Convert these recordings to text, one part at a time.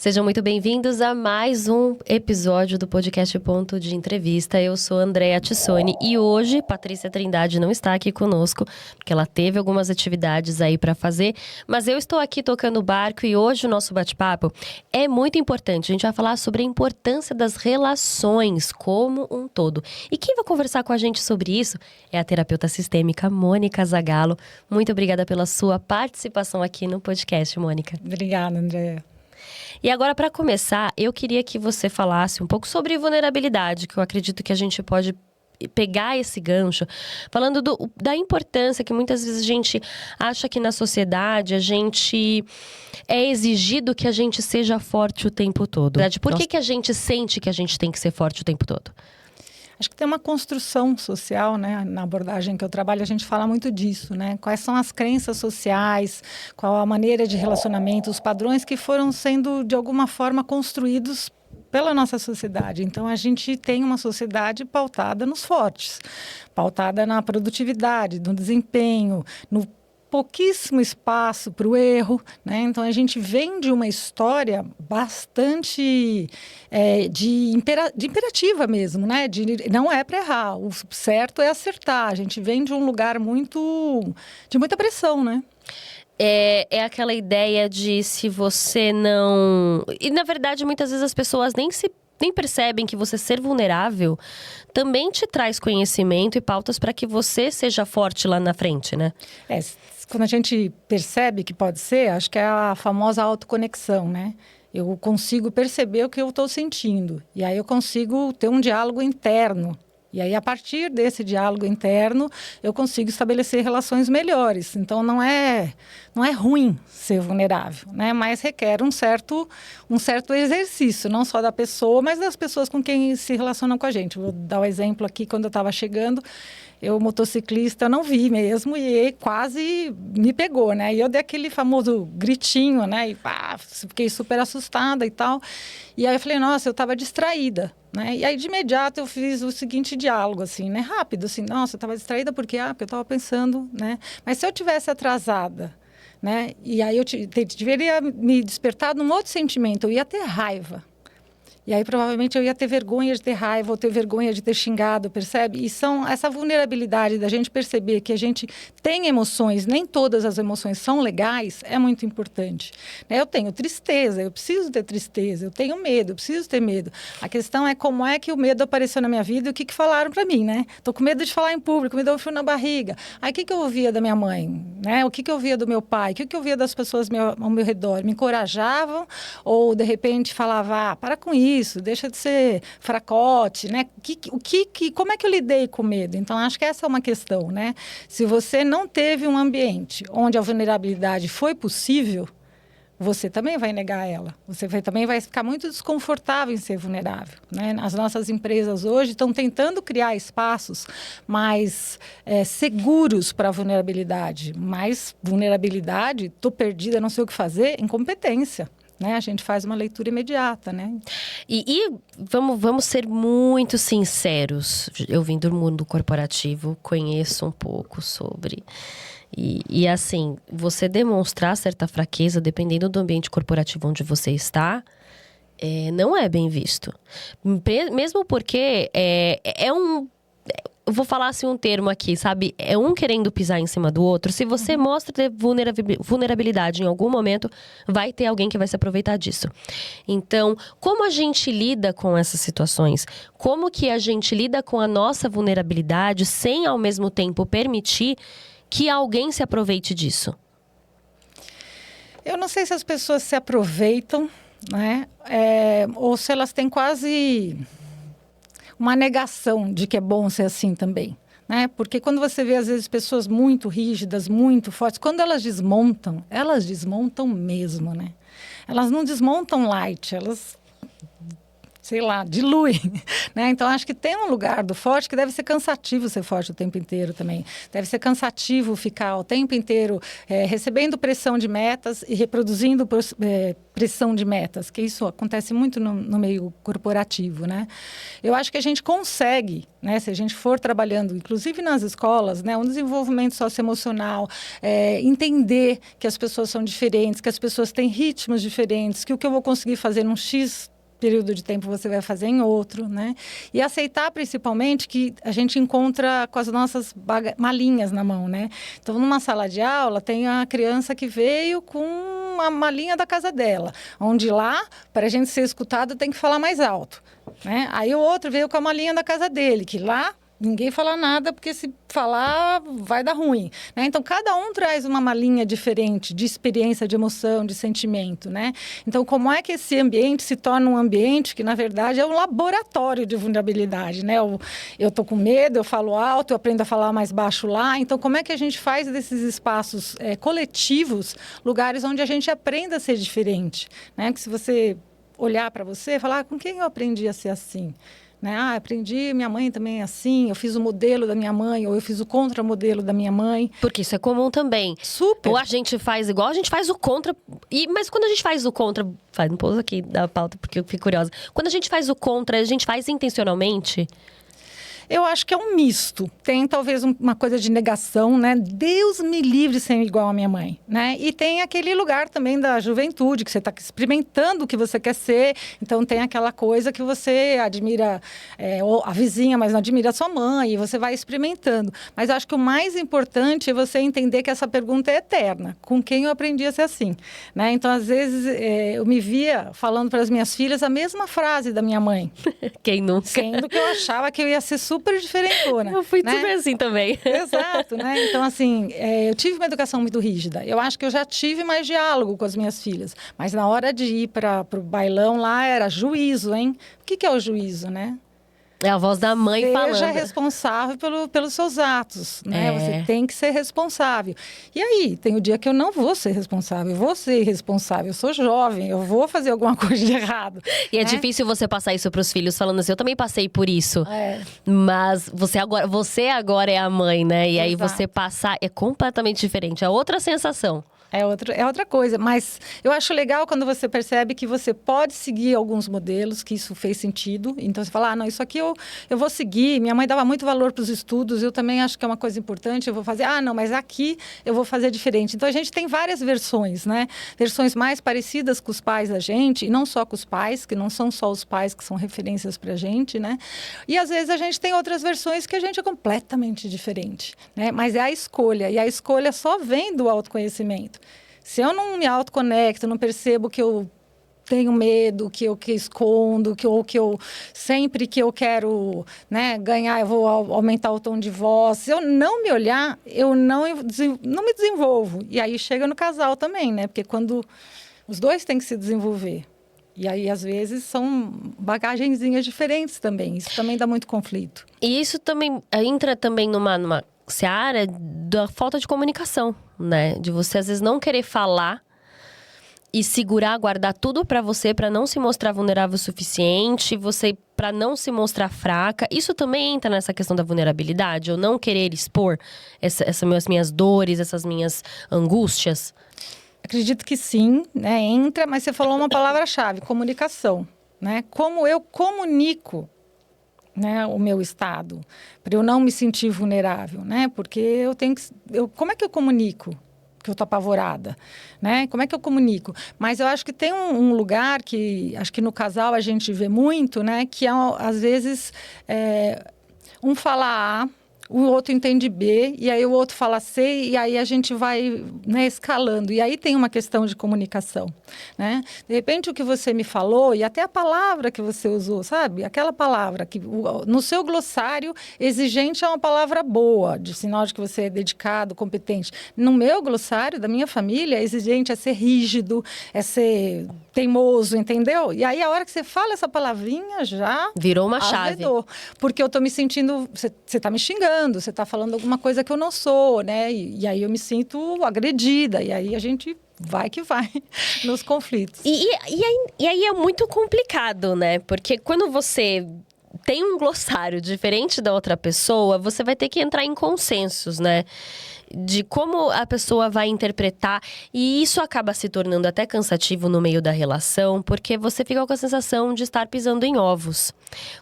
Sejam muito bem-vindos a mais um episódio do podcast Ponto de Entrevista. Eu sou Andréa Tissoni e hoje Patrícia Trindade não está aqui conosco, porque ela teve algumas atividades aí para fazer, mas eu estou aqui tocando o barco e hoje o nosso bate-papo é muito importante. A gente vai falar sobre a importância das relações como um todo. E quem vai conversar com a gente sobre isso é a terapeuta sistêmica Mônica Zagalo. Muito obrigada pela sua participação aqui no podcast, Mônica. Obrigada, Andréa. E agora, para começar, eu queria que você falasse um pouco sobre vulnerabilidade, que eu acredito que a gente pode pegar esse gancho, falando da importância que muitas vezes a gente acha que na sociedade a gente é exigido que a gente seja forte o tempo todo. Por que a gente sente que a gente tem que ser forte o tempo todo? Acho que tem uma construção social, né? Na abordagem que eu trabalho, a gente fala muito disso, né? Quais são as crenças sociais, qual a maneira de relacionamento, os padrões que foram sendo, de alguma forma, construídos pela nossa sociedade. Então, a gente tem uma sociedade pautada nos fortes, pautada na produtividade, no desempenho, no pouquíssimo espaço para o erro, né? Então, a gente vem de uma história bastante de imperativa mesmo, né? Não é para errar, o certo é acertar. A gente vem de um lugar de muita pressão, né? É aquela ideia de se você não... E, na verdade, muitas vezes as pessoas nem percebem que você ser vulnerável também te traz conhecimento e pautas para que você seja forte lá na frente, né? Quando a gente percebe que pode ser, acho que é a famosa autoconexão, né? Eu consigo perceber o que eu estou sentindo. E aí eu consigo ter um diálogo interno. E aí, a partir desse diálogo interno, eu consigo estabelecer relações melhores. Então, não é ruim ser vulnerável, né? Mas requer um certo exercício, não só da pessoa, mas das pessoas com quem se relacionam com a gente. Vou dar um exemplo aqui, quando eu estava chegando, eu, motociclista, não vi mesmo e quase me pegou, né? E eu dei aquele famoso gritinho, né? E fiquei super assustada e tal. E aí eu falei, nossa, eu estava distraída, né? E aí, de imediato, eu fiz o seguinte diálogo, assim, né? Rápido, assim, nossa, eu estava distraída porque eu estava pensando, né? Mas se eu tivesse atrasada, né? E aí eu deveria me despertar num outro sentimento, eu ia ter raiva. E aí, provavelmente, eu ia ter vergonha de ter raiva ou ter vergonha de ter xingado, percebe? E essa vulnerabilidade da gente perceber que a gente tem emoções, nem todas as emoções são legais, é muito importante. Né? Eu tenho tristeza, eu preciso ter tristeza. Eu tenho medo, eu preciso ter medo. A questão é como é que o medo apareceu na minha vida e o que falaram para mim, né? Estou com medo de falar em público, me deu um frio na barriga. Aí, o que eu ouvia da minha mãe? Né? O que eu ouvia do meu pai? O que eu ouvia das pessoas ao meu redor? Me encorajavam ou, de repente, falava, para com isso. Deixa de ser fracote, né? Como é que eu lidei com medo? Então, acho que essa é uma questão, né? Se você não teve um ambiente onde a vulnerabilidade foi possível, você também vai negar ela. Também vai ficar muito desconfortável em ser vulnerável, né? As nossas empresas hoje estão tentando criar espaços mais seguros para a vulnerabilidade. Mas vulnerabilidade, estou perdida, não sei o que fazer, incompetência. Né? A gente faz uma leitura imediata, né? E vamos ser muito sinceros. Eu vim do mundo corporativo, conheço um pouco sobre. E assim, você demonstrar certa fraqueza, dependendo do ambiente corporativo onde você está, não é bem visto. Mesmo porque eu vou falar assim um termo aqui, sabe? É um querendo pisar em cima do outro. Se você mostra ter vulnerabilidade em algum momento, vai ter alguém que vai se aproveitar disso. Então, como a gente lida com essas situações? Como que a gente lida com a nossa vulnerabilidade sem, ao mesmo tempo, permitir que alguém se aproveite disso? Eu não sei se as pessoas se aproveitam, né? Ou se elas têm quase uma negação de que é bom ser assim também, né? Porque quando você vê, às vezes, pessoas muito rígidas, muito fortes, quando elas desmontam mesmo, né? Elas não desmontam light, elas sei lá, dilui, né? Então, acho que tem um lugar do forte que deve ser cansativo ser forte o tempo inteiro também. Deve ser cansativo ficar o tempo inteiro recebendo pressão de metas e reproduzindo pressão de metas, que isso acontece muito no meio corporativo, né? Eu acho que a gente consegue, né? Se a gente for trabalhando, inclusive nas escolas, né? Um desenvolvimento socioemocional, entender que as pessoas são diferentes, que as pessoas têm ritmos diferentes, que o que eu vou conseguir fazer num X período de tempo você vai fazer em outro, né? E aceitar principalmente que a gente encontra com as nossas malinhas na mão, né? Então, numa sala de aula, tem a criança que veio com uma malinha da casa dela, onde lá, para a gente ser escutado, tem que falar mais alto, né? Aí o outro veio com a malinha da casa dele, que lá ninguém fala nada, porque se falar vai dar ruim, né? Então, cada um traz uma malinha diferente de experiência, de emoção, de sentimento, né? Então, como é que esse ambiente se torna um ambiente que, na verdade, é um laboratório de vulnerabilidade, né? Eu tô com medo, eu falo alto, eu aprendo a falar mais baixo lá. Então, como é que a gente faz desses espaços coletivos lugares onde a gente aprenda a ser diferente, né? Que se você olhar para você e falar, com quem eu aprendi a ser assim? Né? Aprendi, minha mãe também é assim, eu fiz o modelo da minha mãe, ou eu fiz o contramodelo da minha mãe. Porque isso é comum também. Super. Ou a gente faz igual, a gente faz o contra. Mas quando a gente faz o contra. Faz um pouco aqui da pauta, porque eu fico curiosa. Quando a gente faz o contra, a gente faz intencionalmente? Eu acho que é um misto. Tem talvez uma coisa de negação, né? Deus me livre ser igual a minha mãe, né? E tem aquele lugar também da juventude, que você está experimentando o que você quer ser. Então, tem aquela coisa que você admira a vizinha, mas não admira a sua mãe. E você vai experimentando. Mas eu acho que o mais importante é você entender que essa pergunta é eterna. Com quem eu aprendi a ser assim? Né? Então, às vezes, eu me via falando para as minhas filhas a mesma frase da minha mãe. Quem nunca? Sendo que eu achava que eu ia ser super diferentona. Eu fui né? super assim também. Exato, né? Então, assim, eu tive uma educação muito rígida. Eu acho que eu já tive mais diálogo com as minhas filhas. Mas na hora de ir para o bailão lá, era juízo, hein? O que é o juízo, né? É a voz da mãe falando. Seja responsável pelos seus atos, né? Você tem que ser responsável. E aí, tem o dia que eu não vou ser responsável, eu vou ser irresponsável. Eu sou jovem, eu vou fazer alguma coisa de errado. E é difícil você passar isso pros filhos, falando assim, eu também passei por isso. É. Mas você agora é a mãe, né? E aí Exato. você passar é completamente diferente. É outra sensação. É outra coisa, mas eu acho legal quando você percebe que você pode seguir alguns modelos, que isso fez sentido. Então, você fala, não, isso aqui eu vou seguir. Minha mãe dava muito valor para os estudos, eu também acho que é uma coisa importante, eu vou fazer. Não, mas aqui eu vou fazer diferente. Então, a gente tem várias versões, né? Versões mais parecidas com os pais da gente, e não só com os pais, que não são só os pais que são referências para a gente, né? E, às vezes, a gente tem outras versões que a gente é completamente diferente, né? Mas é a escolha, e a escolha só vem do autoconhecimento. Se eu não me autoconecto, não percebo que eu tenho medo, que eu escondo, que eu sempre que eu quero, né, ganhar, eu vou aumentar o tom de voz. Se eu não me olhar, eu não me desenvolvo. E aí chega no casal também, né? Porque quando os dois têm que se desenvolver. E aí, às vezes, são bagagenzinhas diferentes também. Isso também dá muito conflito. E isso também entra também numa seara da falta de comunicação, né? De você, às vezes, não querer falar e segurar, guardar tudo pra você, pra não se mostrar vulnerável o suficiente, você pra não se mostrar fraca. Isso também entra nessa questão da vulnerabilidade, ou não querer expor essas minhas dores, essas minhas angústias. Acredito que sim, né? Entra, mas você falou uma palavra-chave, comunicação, né? Como eu comunico, né, o meu estado, para eu não me sentir vulnerável, né? Porque eu tenho que... como é que eu comunico que eu estou apavorada, né? Como é que eu comunico? Mas eu acho que tem um lugar que, acho que no casal a gente vê muito, né? Que é, às vezes, um fala A, o outro entende B, e aí o outro fala C, e aí a gente vai, né, escalando. E aí tem uma questão de comunicação, né? De repente, o que você me falou, e até a palavra que você usou, sabe? Aquela palavra que, no seu glossário, exigente é uma palavra boa, de sinal de que você é dedicado, competente. No meu glossário, da minha família, exigente é ser rígido, é ser teimoso, entendeu? E aí, a hora que você fala essa palavrinha, já... virou uma chave. Porque eu tô me sentindo... Você tá me xingando, você está falando alguma coisa que eu não sou, né? E aí eu me sinto agredida. E aí a gente vai que vai nos conflitos. E aí é muito complicado, né? Porque quando você tem um glossário diferente da outra pessoa, você vai ter que entrar em consensos, né? De como a pessoa vai interpretar. E isso acaba se tornando até cansativo no meio da relação, porque você fica com a sensação de estar pisando em ovos.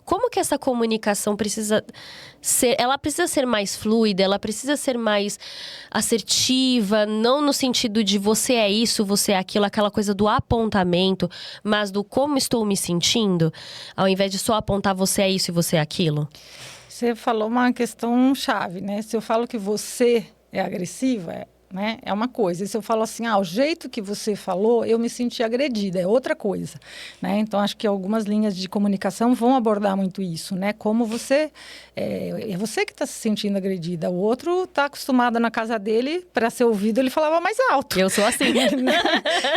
Como que essa comunicação precisa ser... Ela precisa ser mais fluida, ela precisa ser mais assertiva, não no sentido de você é isso, você é aquilo, aquela coisa do apontamento, mas do como estou me sentindo, ao invés de só apontar você é isso e você é aquilo. Você falou uma questão chave, né? Se eu falo que você é agressiva, né? É uma coisa. E se eu falo assim, o jeito que você falou, eu me senti agredida, é outra coisa, né? Então, acho que algumas linhas de comunicação vão abordar muito isso, né? Como você... É você que está se sentindo agredida. O outro está acostumado na casa dele, para ser ouvido, ele falava mais alto. Eu sou assim.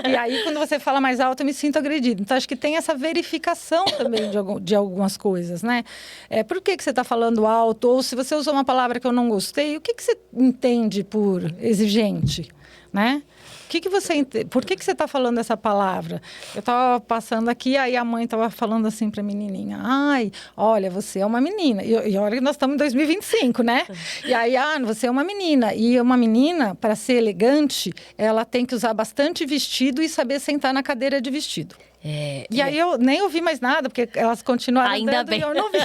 E aí, quando você fala mais alto, eu me sinto agredida. Então, acho que tem essa verificação também de algumas coisas, né? Por que você está falando alto? Ou se você usou uma palavra que eu não gostei, o que você entende por exigente? Né? Por que você está falando essa palavra? Eu estava passando aqui, aí a mãe estava falando assim para a menininha. Ai, olha, você é uma menina. E olha que nós estamos em 2025, né? E aí, você é uma menina. E uma menina, para ser elegante, ela tem que usar bastante vestido e saber sentar na cadeira de vestido. E aí eu nem ouvi mais nada, porque elas continuaram Ainda andando bem. e eu não vi.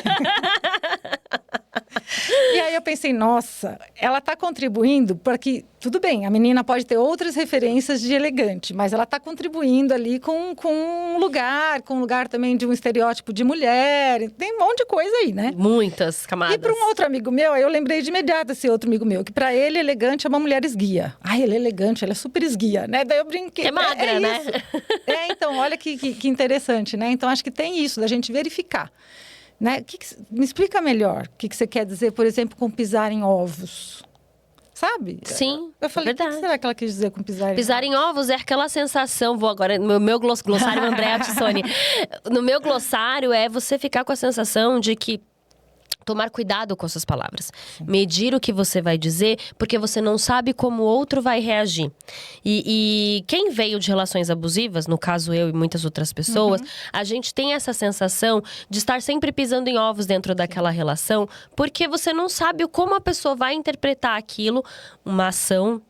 E aí eu pensei, nossa, ela está contribuindo para que... Tudo bem, a menina pode ter outras referências de elegante, mas ela está contribuindo ali com um lugar também de um estereótipo de mulher. Tem um monte de coisa aí, né? Muitas camadas. E para um outro amigo meu, eu lembrei de imediato esse outro amigo meu, que para ele, elegante é uma mulher esguia. Ele é elegante, ela é super esguia, né? Daí eu brinquei. É magra, né? Então, olha que interessante, né? Então, acho que tem isso, da gente verificar. Né? Me explica melhor o que você quer dizer, por exemplo, com pisar em ovos. Sabe? Sim, eu falei, verdade. O que será que ela quis dizer com pisar em ovos? Pisar em ovos é aquela sensação... Vou agora no meu glossário Andréa Tissoni. No meu glossário é você ficar com a sensação de que... Tomar cuidado com as suas palavras. Sim. Medir o que você vai dizer, porque você não sabe como o outro vai reagir. E quem veio de relações abusivas, no caso eu e muitas outras pessoas, a gente tem essa sensação de estar sempre pisando em ovos dentro daquela relação, porque você não sabe como a pessoa vai interpretar aquilo, uma ação,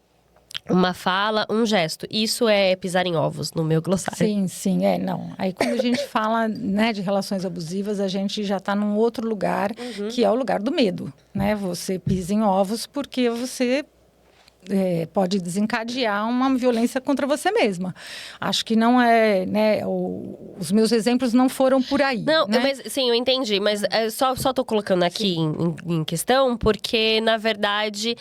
uma fala, um gesto. Isso é pisar em ovos no meu glossário. Sim, não. Aí quando a gente fala, né, de relações abusivas, a gente já está num outro lugar, que é o lugar do medo, né? Você pisa em ovos porque você... pode desencadear uma violência contra você mesma. Acho que não é, né, os meus exemplos não foram por aí. Não, né? mas sim, eu entendi, mas só tô colocando aqui em questão, porque, na verdade,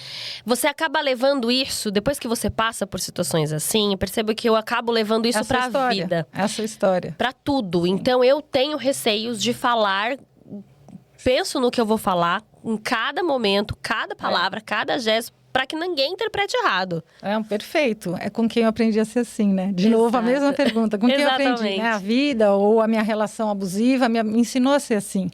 você acaba levando isso, depois que você passa por situações assim, eu percebo que eu acabo levando isso pra vida. Essa história. Pra tudo. Sim. Então, eu tenho receios de falar, penso no que eu vou falar, em cada momento, cada palavra, cada gesto, para que ninguém interprete errado. Perfeito. É com quem eu aprendi a ser assim, né? De novo, a mesma pergunta. Com quem eu aprendi, né? A vida ou a minha relação abusiva me ensinou a ser assim.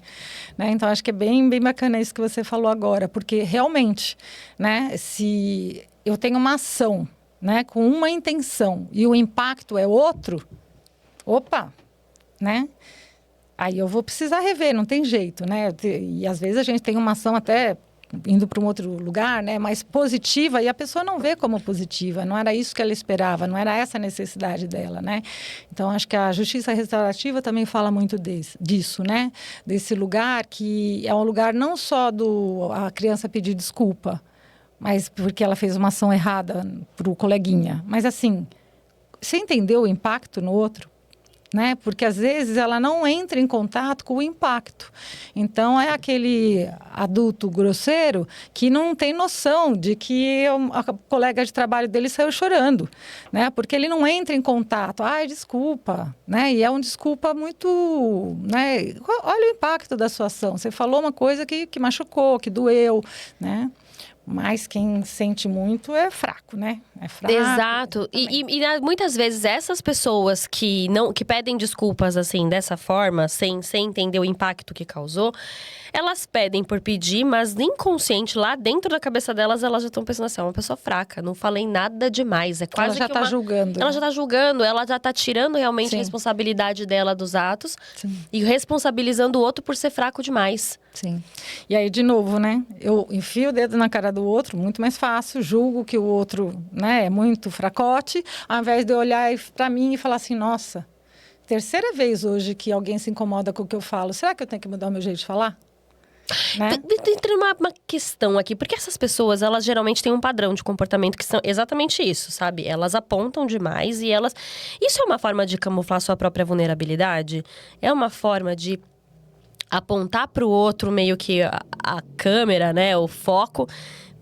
Né? Então, acho que é bem bacana isso que você falou agora. Porque, realmente, né? Se eu tenho uma ação, né? Com uma intenção e o impacto é outro, opa, né? Aí eu vou precisar rever, não tem jeito, né? E, às vezes, a gente tem uma ação até... indo para um outro lugar, né, mais positiva, e a pessoa não vê como positiva, não era isso que ela esperava, não era essa a necessidade dela, né? Então, acho que a justiça restaurativa também fala muito disso, né? Desse lugar que é um lugar não só a criança pedir desculpa, mas porque ela fez uma ação errada para o coleguinha, mas assim, você entendeu o impacto no outro? Né? Porque às vezes ela não entra em contato com o impacto. Então é aquele adulto grosseiro que não tem noção de que a colega de trabalho dele saiu chorando, né? Porque ele não entra em contato. Desculpa, né? E é um desculpa muito, né? Olha o impacto da sua ação. Você falou uma coisa que machucou, que doeu, né? Mas quem sente muito é fraco, né? É fraco. Exato. E muitas vezes essas pessoas que pedem desculpas assim, dessa forma, sem entender o impacto que causou, elas pedem por pedir, mas inconsciente, lá dentro da cabeça delas, elas já estão pensando assim, é uma pessoa fraca, não falei nada demais. É quase ela já está julgando. Ela já está julgando, ela já está tirando realmente a responsabilidade dela dos atos. Sim. E responsabilizando o outro por ser fraco demais. Sim. E aí, de novo, né? Eu enfio o dedo na cara do outro, muito mais fácil, julgo que o outro, né, é muito fracote, ao invés de eu olhar para mim e falar assim, nossa, terceira vez hoje que alguém se incomoda com o que eu falo, será que eu tenho que mudar o meu jeito de falar? Né? Tem uma questão aqui, porque essas pessoas, elas geralmente têm um padrão de comportamento que são exatamente isso, sabe? Elas apontam demais e elas... Isso é uma forma de camuflar sua própria vulnerabilidade? É uma forma de apontar para o outro meio que a câmera, né, o foco,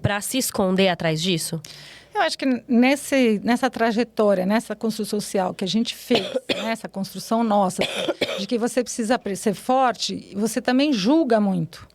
para se esconder atrás disso? Eu acho que nessa trajetória, nessa construção social que a gente fez, nessa construção nossa, de que você precisa ser forte, você também julga muito.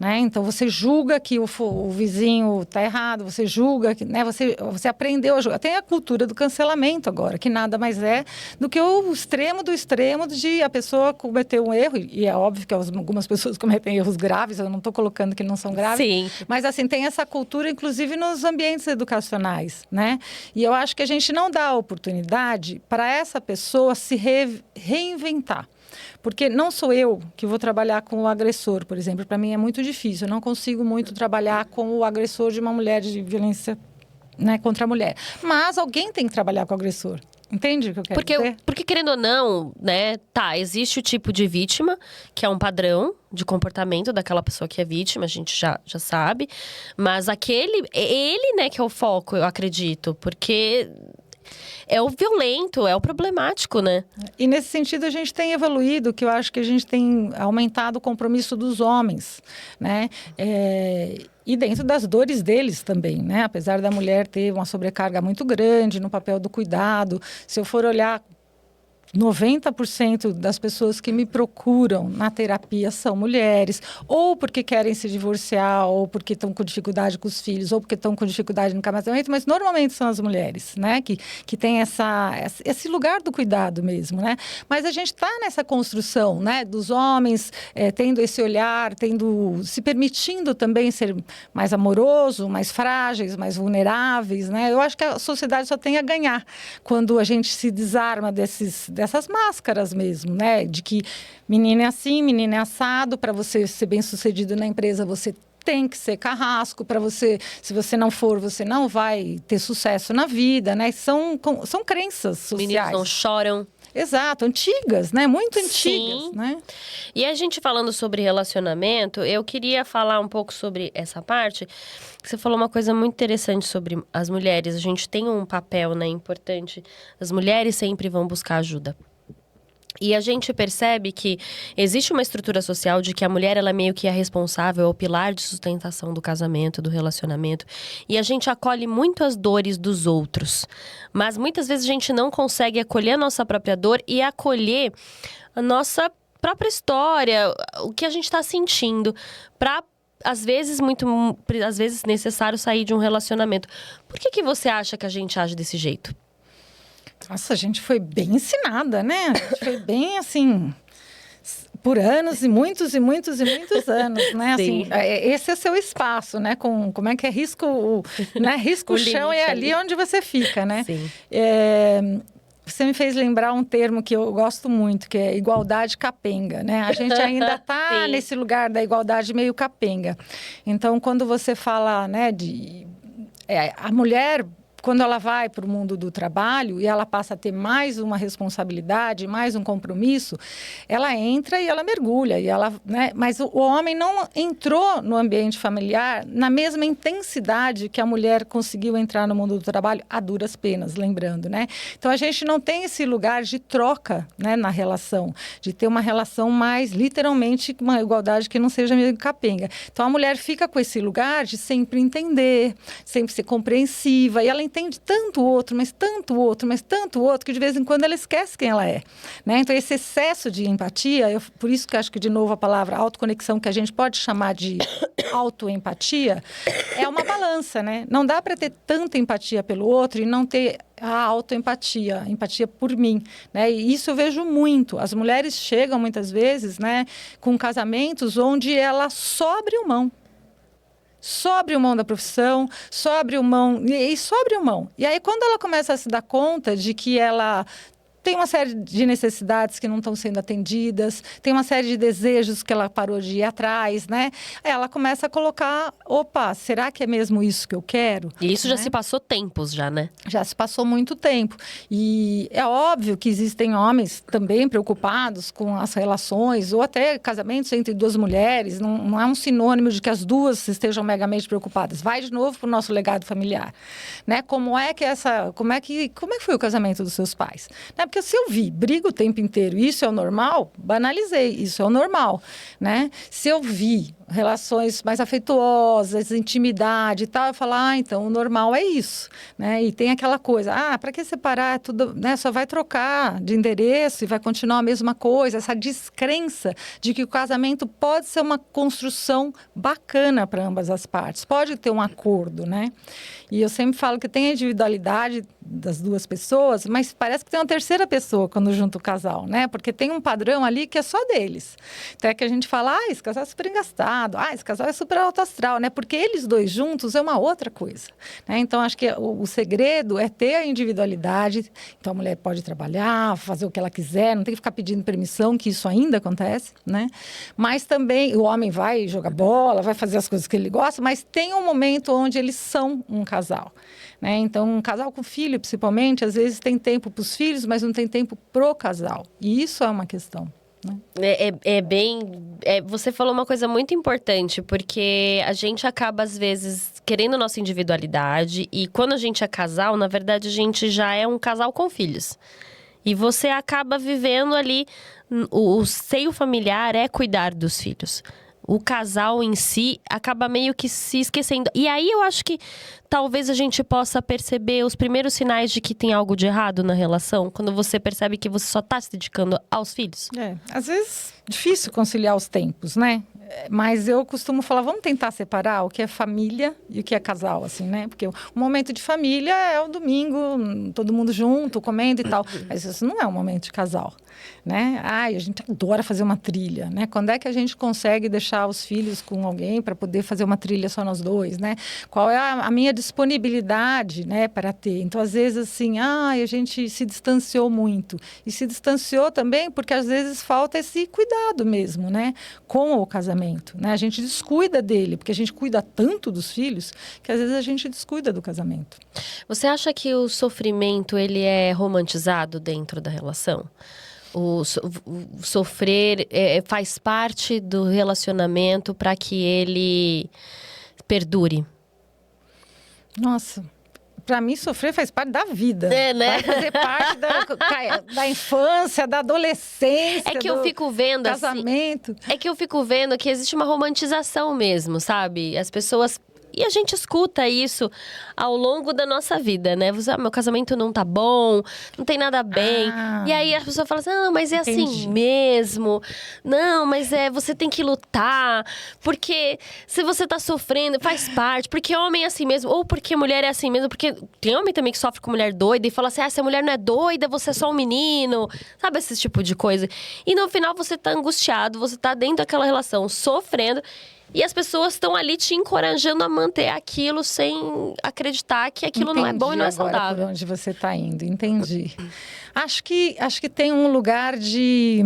Né? Então, você julga que o vizinho está errado, você julga que, né? Você aprendeu a julgar. Tem a cultura do cancelamento agora, que nada mais é do que o extremo do extremo de a pessoa cometer um erro, e é óbvio que algumas pessoas cometem erros graves, eu não estou colocando que não são graves, sim, mas assim, tem essa cultura, inclusive nos ambientes educacionais, né? E eu acho que a gente não dá a oportunidade para essa pessoa se reinventar. Porque não sou eu que vou trabalhar com o agressor, por exemplo. Para mim é muito difícil. Eu não consigo muito trabalhar com o agressor de uma mulher de violência, né, contra a mulher. Mas alguém tem que trabalhar com o agressor. Entende o que eu quero dizer? Porque, querendo ou não, né, existe o tipo de vítima, que é um padrão de comportamento daquela pessoa que é vítima, a gente já sabe. Mas ele, né, que é o foco, eu acredito. Porque... é o violento, é o problemático, né? E nesse sentido a gente tem evoluído, que eu acho que a gente tem aumentado o compromisso dos homens, né? E dentro das dores deles também, né? Apesar da mulher ter uma sobrecarga muito grande no papel do cuidado, se eu for olhar 90% das pessoas que me procuram na terapia são mulheres, ou porque querem se divorciar, ou porque estão com dificuldade com os filhos, ou porque estão com dificuldade no casamento, mas normalmente são as mulheres, né? Que tem esse lugar do cuidado mesmo, né? Mas a gente está nessa construção, né? Dos homens tendo esse olhar, se permitindo também ser mais amoroso, mais frágeis, mais vulneráveis, né? Eu acho que a sociedade só tem a ganhar quando a gente se desarma dessas máscaras mesmo, né? De que menino é assim, menino é assado, para você ser bem-sucedido na empresa, você tem que ser carrasco, para você, se você não for, você não vai ter sucesso na vida, né? São crenças sociais. Meninos não choram. Exato, antigas, né? Muito antigas, sim, né? E a gente falando sobre relacionamento, eu queria falar um pouco sobre essa parte. Você falou uma coisa muito interessante sobre as mulheres. A gente tem um papel, né, importante. As mulheres sempre vão buscar ajuda. E a gente percebe que existe uma estrutura social de que a mulher, ela é meio que a responsável, é o pilar de sustentação do casamento, do relacionamento. E a gente acolhe muito as dores dos outros. Mas muitas vezes a gente não consegue acolher a nossa própria dor e acolher a nossa própria história, o que a gente está sentindo, para às vezes necessário sair de um relacionamento. Por que você acha que a gente age desse jeito? Nossa, a gente foi bem ensinada, né? A gente foi bem, assim, por anos e muitos e muitos e muitos anos, né? Assim, esse é o seu espaço, né? Como é que é risco o chão é ali onde você fica, né? Sim. Você me fez lembrar um termo que eu gosto muito, que é igualdade capenga, né? A gente ainda está nesse lugar da igualdade meio capenga. Então, quando você fala, né, a mulher, quando ela vai para o mundo do trabalho e ela passa a ter mais uma responsabilidade, mais um compromisso, ela entra e ela mergulha. Né? Mas o homem não entrou no ambiente familiar na mesma intensidade que a mulher conseguiu entrar no mundo do trabalho, a duras penas, lembrando, né? Então, a gente não tem esse lugar de troca, né, na relação, de ter uma relação mais, literalmente, uma igualdade que não seja meio capenga. Então, a mulher fica com esse lugar de sempre entender, sempre ser compreensiva, e ela entende tanto o outro, mas tanto o outro, mas tanto o outro, que de vez em quando ela esquece quem ela é, né? Então, esse excesso de empatia, por isso que eu acho que, de novo, a palavra autoconexão, que a gente pode chamar de autoempatia, é uma balança, né? Não dá para ter tanta empatia pelo outro e não ter a autoempatia, a empatia por mim, né? E isso eu vejo muito. As mulheres chegam muitas vezes, né, com casamentos onde ela só abriu mão. Só abriu mão da profissão, só abriu mão, e só abriu mão. E aí, quando ela começa a se dar conta de que ela tem uma série de necessidades que não estão sendo atendidas, tem uma série de desejos que ela parou de ir atrás, né? Ela começa a colocar, opa, será que é mesmo isso que eu quero? E isso já se passou tempos já, né? Já se passou muito tempo. E é óbvio que existem homens também preocupados com as relações, ou até casamentos entre duas mulheres. Não é um sinônimo de que as duas estejam megamente preocupadas. Vai de novo para o nosso legado familiar, né? Como é que foi o casamento dos seus pais? Né? Porque se eu vi briga o tempo inteiro, isso é o normal, banalizei, isso é o normal, né? Se eu vi relações mais afetuosas, intimidade e tal, eu falo, então o normal é isso, né? E tem aquela coisa, para que separar tudo, né? Só vai trocar de endereço e vai continuar a mesma coisa, essa descrença de que o casamento pode ser uma construção bacana para ambas as partes, pode ter um acordo, né? E eu sempre falo que tem a individualidade das duas pessoas, mas parece que tem uma terceira pessoa quando junta o casal, né? Porque tem um padrão ali que é só deles. Até que a gente fala, esse casal é super engastado, esse casal é super alto astral, né? Porque eles dois juntos é uma outra coisa, né? Então, acho que o segredo é ter a individualidade. Então, a mulher pode trabalhar, fazer o que ela quiser, não tem que ficar pedindo permissão, que isso ainda acontece, né? Mas também o homem vai jogar bola, vai fazer as coisas que ele gosta, mas tem um momento onde eles são um casal, né? Então, um casal com filho, principalmente, às vezes tem tempo para os filhos, mas não tem tempo pro casal. E isso é uma questão. Você falou uma coisa muito importante, porque a gente acaba, às vezes, querendo nossa individualidade. E quando a gente é casal, na verdade, a gente já é um casal com filhos. E você acaba vivendo ali, o seio familiar é cuidar dos filhos. O casal em si acaba meio que se esquecendo. E aí eu acho que talvez a gente possa perceber os primeiros sinais de que tem algo de errado na relação. Quando você percebe que você só está se dedicando aos filhos. Às vezes, difícil conciliar os tempos, né? Mas eu costumo falar, vamos tentar separar o que é família e o que é casal, assim, né? Porque o momento de família é o domingo, todo mundo junto, comendo e tal. Mas isso não é um momento de casal, né? A gente adora fazer uma trilha, né? Quando é que a gente consegue deixar os filhos com alguém para poder fazer uma trilha só nós dois, né? Qual é a minha disponibilidade, né, para ter? Então, às vezes, assim, a gente se distanciou muito. E se distanciou também porque, às vezes, falta esse cuidado mesmo, né? Com o casamento. Né? A gente descuida dele, porque a gente cuida tanto dos filhos que às vezes a gente descuida do casamento. Você acha que o sofrimento ele é romantizado dentro da relação? O sofrer faz parte do relacionamento para que ele perdure? Nossa, para mim, sofrer faz parte da vida. Né? Vai fazer parte da infância, da adolescência, eu fico vendo, casamento. Assim, eu fico vendo que existe uma romantização mesmo, sabe? As pessoas... E a gente escuta isso ao longo da nossa vida, né? Meu casamento não tá bom, não tem nada bem. E aí a pessoa fala assim, mas é assim mesmo. Não, mas você tem que lutar. Porque se você tá sofrendo, faz parte. Porque homem é assim mesmo, ou porque mulher é assim mesmo. Porque tem homem também que sofre com mulher doida e fala assim, se a mulher não é doida, você é só um menino. Sabe, esse tipo de coisa. E no final você tá angustiado, você tá dentro daquela relação, sofrendo. E as pessoas estão ali te encorajando a manter aquilo sem acreditar que aquilo não é bom e não é saudável. Agora por onde você está indo, entendi. Acho que tem um lugar de...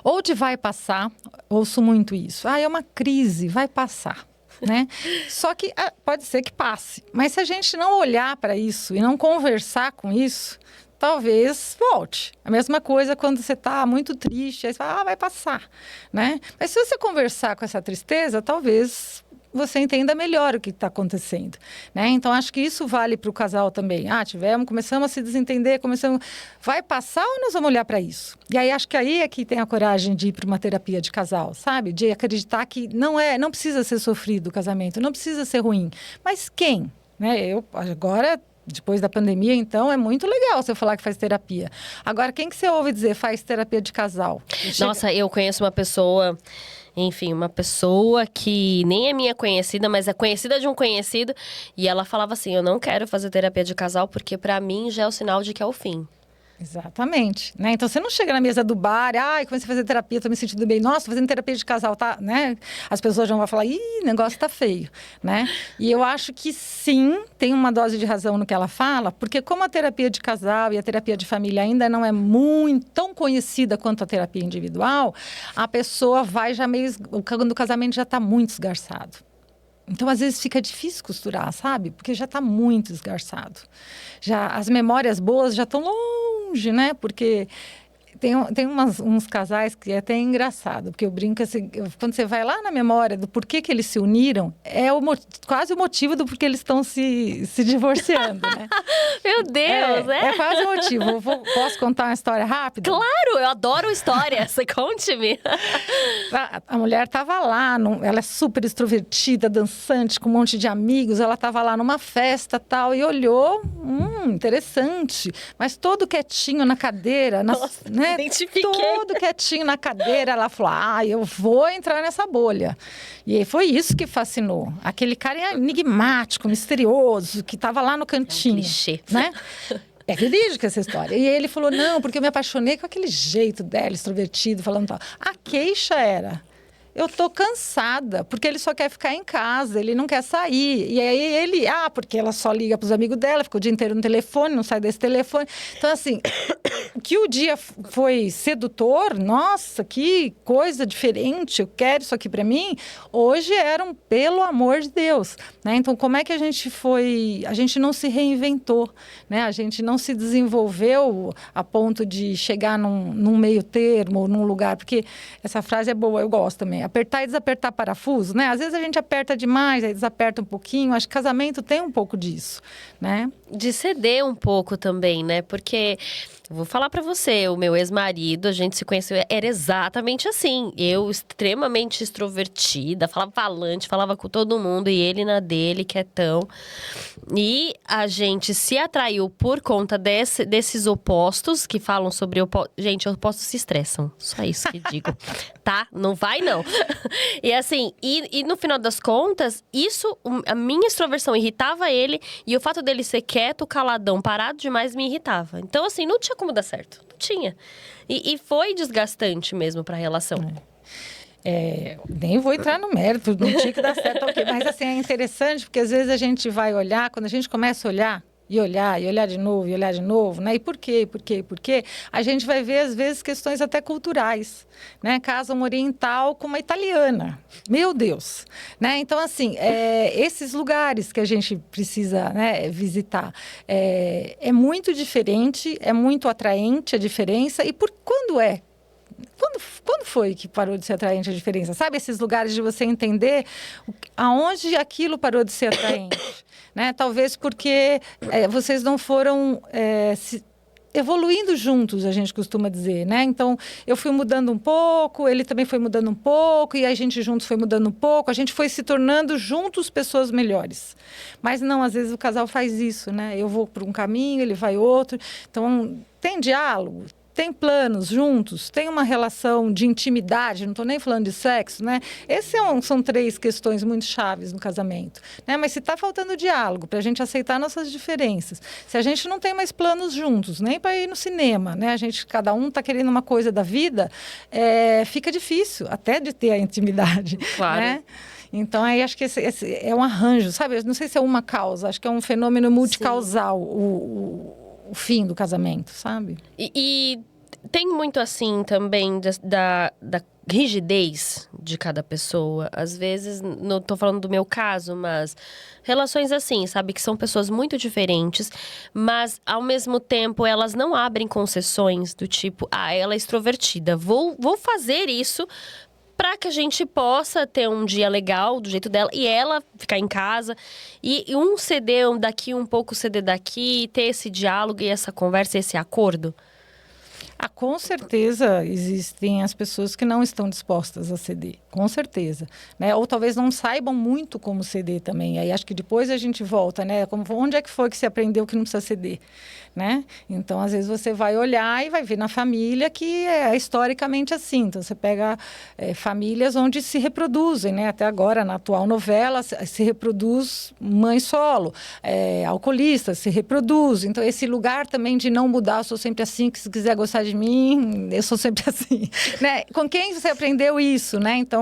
Ou de vai passar, ouço muito isso. É uma crise, vai passar. Né? Só que pode ser que passe. Mas se a gente não olhar para isso e não conversar com isso... talvez volte. A mesma coisa quando você está muito triste, aí você fala, vai passar, né? Mas se você conversar com essa tristeza, talvez você entenda melhor o que está acontecendo, né? Então, acho que isso vale para o casal também. Começamos a se desentender, vai passar ou nós vamos olhar para isso? E aí, acho que aí é que tem a coragem de ir para uma terapia de casal, sabe? De acreditar que não precisa ser sofrido o casamento, não precisa ser ruim. Mas quem? né? Eu agora, depois da pandemia, então, é muito legal você falar que faz terapia. Agora, quem que você ouve dizer faz terapia de casal? Nossa, eu conheço uma pessoa, enfim, uma pessoa que nem é minha conhecida, mas é conhecida de um conhecido. E ela falava assim, eu não quero fazer terapia de casal, porque pra mim já é o sinal de que é o fim. Exatamente, né? Então você não chega na mesa do bar, ai, comecei a fazer terapia, tô me sentindo bem. Nossa, tô fazendo terapia de casal, tá, né? As pessoas já vão falar, ih, o negócio tá feio, né? E eu acho que sim, tem uma dose de razão no que ela fala, porque como a terapia de casal e a terapia de família ainda não é muito tão conhecida quanto a terapia individual, a pessoa vai já meio, quando o casamento já tá muito esgarçado. Então, às vezes, fica difícil costurar, sabe? Porque já está muito esgarçado. Já, as memórias boas já estão longe, né? Porque tem uns casais que é até engraçado, porque eu brinco assim, quando você vai lá na memória do porquê que eles se uniram, é quase o motivo do porquê eles estão se divorciando, né? Meu Deus, É quase o motivo. Posso contar uma história rápida? Claro, eu adoro histórias. Conte-me. A mulher estava lá, ela é super extrovertida, dançante, com um monte de amigos. Ela estava lá numa festa tal e olhou, interessante. Mas todo quietinho na cadeira, Nossa, né? identifiquei. Todo quietinho na cadeira. Ela falou, eu vou entrar nessa bolha. E foi isso que fascinou. Aquele cara enigmático, misterioso, que estava lá no cantinho. Clichê. Né? É verídica essa história. E ele falou, não, porque eu me apaixonei com aquele jeito dela, extrovertido, falando tal. A queixa era, eu tô cansada, porque ele só quer ficar em casa, ele não quer sair. E aí ele, porque ela só liga para os amigos dela, fica o dia inteiro no telefone, não sai desse telefone. Então, assim, que o dia foi sedutor, nossa, que coisa diferente, eu quero isso aqui para mim. Hoje era pelo amor de Deus, né? Então, como é que a gente não se reinventou, né? A gente não se desenvolveu a ponto de chegar num meio termo, num lugar, porque essa frase é boa, eu gosto também. Apertar e desapertar parafuso, né? Às vezes a gente aperta demais, aí desaperta um pouquinho. Acho que casamento tem um pouco disso, né? De ceder um pouco também, né? Porque, vou falar pra você, o meu ex-marido, a gente se conheceu, era exatamente assim. Eu, extremamente extrovertida, falava falante, falava com todo mundo, e ele na dele, quietão. E a gente se atraiu por conta desses opostos, que falam sobre... Gente, opostos se estressam, só isso que digo, tá? Não vai, não. E assim, e no final das contas, a minha extroversão irritava ele, e o fato dele ser quieto, caladão, parado demais, me irritava. Então, assim, não tinha como dar certo. Não tinha. E foi desgastante mesmo pra relação. Nem vou entrar no mérito, não tinha que dar certo, ok. Mas, assim, é interessante, porque às vezes a gente vai olhar, quando a gente começa a olhar, e olhar de novo, né? E por quê? A gente vai ver, às vezes, questões até culturais, né? Casa uma oriental com uma italiana. Meu Deus! Né? Então, assim, esses lugares que a gente precisa, né, visitar, é muito diferente, é muito atraente a diferença. E quando é? Quando foi que parou de ser atraente a diferença? Sabe, esses lugares de você entender aonde aquilo parou de ser atraente? Né? Talvez porque vocês não foram evoluindo juntos, a gente costuma dizer, né? Então, eu fui mudando um pouco, ele também foi mudando um pouco, e a gente juntos foi mudando um pouco, a gente foi se tornando juntos pessoas melhores. Mas não, às vezes o casal faz isso, né? Eu vou por um caminho, ele vai outro. Então, tem diálogo? Tem planos juntos, tem uma relação de intimidade, não estou nem falando de sexo, né? Essas são 3 questões muito chaves no casamento, né? Mas se está faltando diálogo para a gente aceitar nossas diferenças, se a gente não tem mais planos juntos, nem para ir no cinema, né? Cada um está querendo uma coisa da vida, fica difícil até de ter a intimidade, Claro. Né? Então, aí acho que esse é um arranjo, sabe? Eu não sei se é uma causa, acho que é um fenômeno multicausal, o fim do casamento, sabe? E tem muito assim também da rigidez de cada pessoa. Às vezes, não tô falando do meu caso, mas relações assim, sabe? Que são pessoas muito diferentes, mas ao mesmo tempo elas não abrem concessões do tipo, ela é extrovertida, vou fazer isso para que a gente possa ter um dia legal do jeito dela e ela ficar em casa e um ceder daqui, um pouco ceder daqui, ter esse diálogo e essa conversa, esse acordo. Com certeza existem as pessoas que não estão dispostas a ceder. Com certeza, né? Ou talvez não saibam muito como ceder também. Aí acho que depois a gente volta, né? Onde é que foi que você aprendeu que não precisa ceder, né? Então, às vezes você vai olhar e vai ver na família que é historicamente assim. Então, você pega famílias onde se reproduzem, né? Até agora, na atual novela, se reproduz mãe solo, alcoolista, se reproduz. Então, esse lugar também de não mudar, eu sou sempre assim, que se quiser gostar de mim, eu sou sempre assim, né? Com quem você aprendeu isso, né? Então,